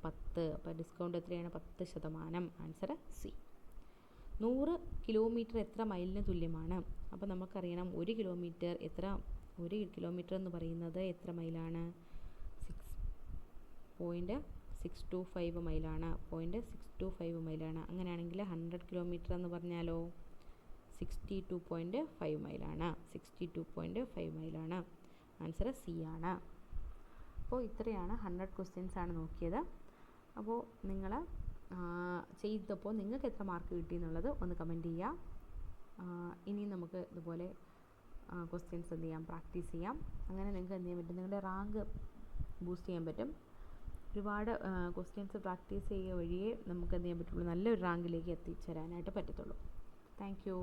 10. അപ്പോൾ ഡിസ്കൗണ്ട് എത്രയാണ്? 10%. Answer C. 100 കിലോമീറ്റർ എത്ര മൈലിന് തുല്യമാണ്? അപ്പോൾ നമുക്കറിയണം 1 കിലോമീറ്റർ എന്ന് പറയുന്നത് എത്ര മൈലാണ്? 6.625 മൈലാണ്. 0.625 മൈലാണ്. അങ്ങനെയാണെങ്കിൽ 100 കിലോമീറ്റർ എന്ന് പറഞ്ഞാലോ 62.5 മൈലാണ്. 62.5 മൈലാണ്. ആൻസർ സി ആണ്. അപ്പോൾ ഇത്രയാണ് 100 ക്വസ്റ്റ്യൻസ് ആണ് നോക്കിയത്. അപ്പോൾ നിങ്ങൾ ചെയ്തപ്പോൾ നിങ്ങൾക്ക് എത്ര മാർക്ക് കിട്ടി എന്നുള്ളത് ഒന്ന് കമൻറ്റ് ചെയ്യുക. ഇനി നമുക്ക് ഇതുപോലെ ക്വസ്റ്റ്യൻസ് എന്ത് ചെയ്യാം? പ്രാക്ടീസ് ചെയ്യാം. അങ്ങനെ നിങ്ങൾക്ക് എന്ത് ചെയ്യാൻ പറ്റും? നിങ്ങളുടെ റാങ്ക് ബൂസ്റ്റ് ചെയ്യാൻ പറ്റും. ഒരുപാട് ക്വസ്റ്റ്യൻസ് പ്രാക്ടീസ് ചെയ്യുക വഴിയേ നമുക്ക് എന്ത് ചെയ്യാൻ പറ്റുള്ളൂ? നല്ലൊരു റാങ്കിലേക്ക് എത്തിച്ചേരാനായിട്ട് പറ്റത്തുള്ളൂ. Thank you.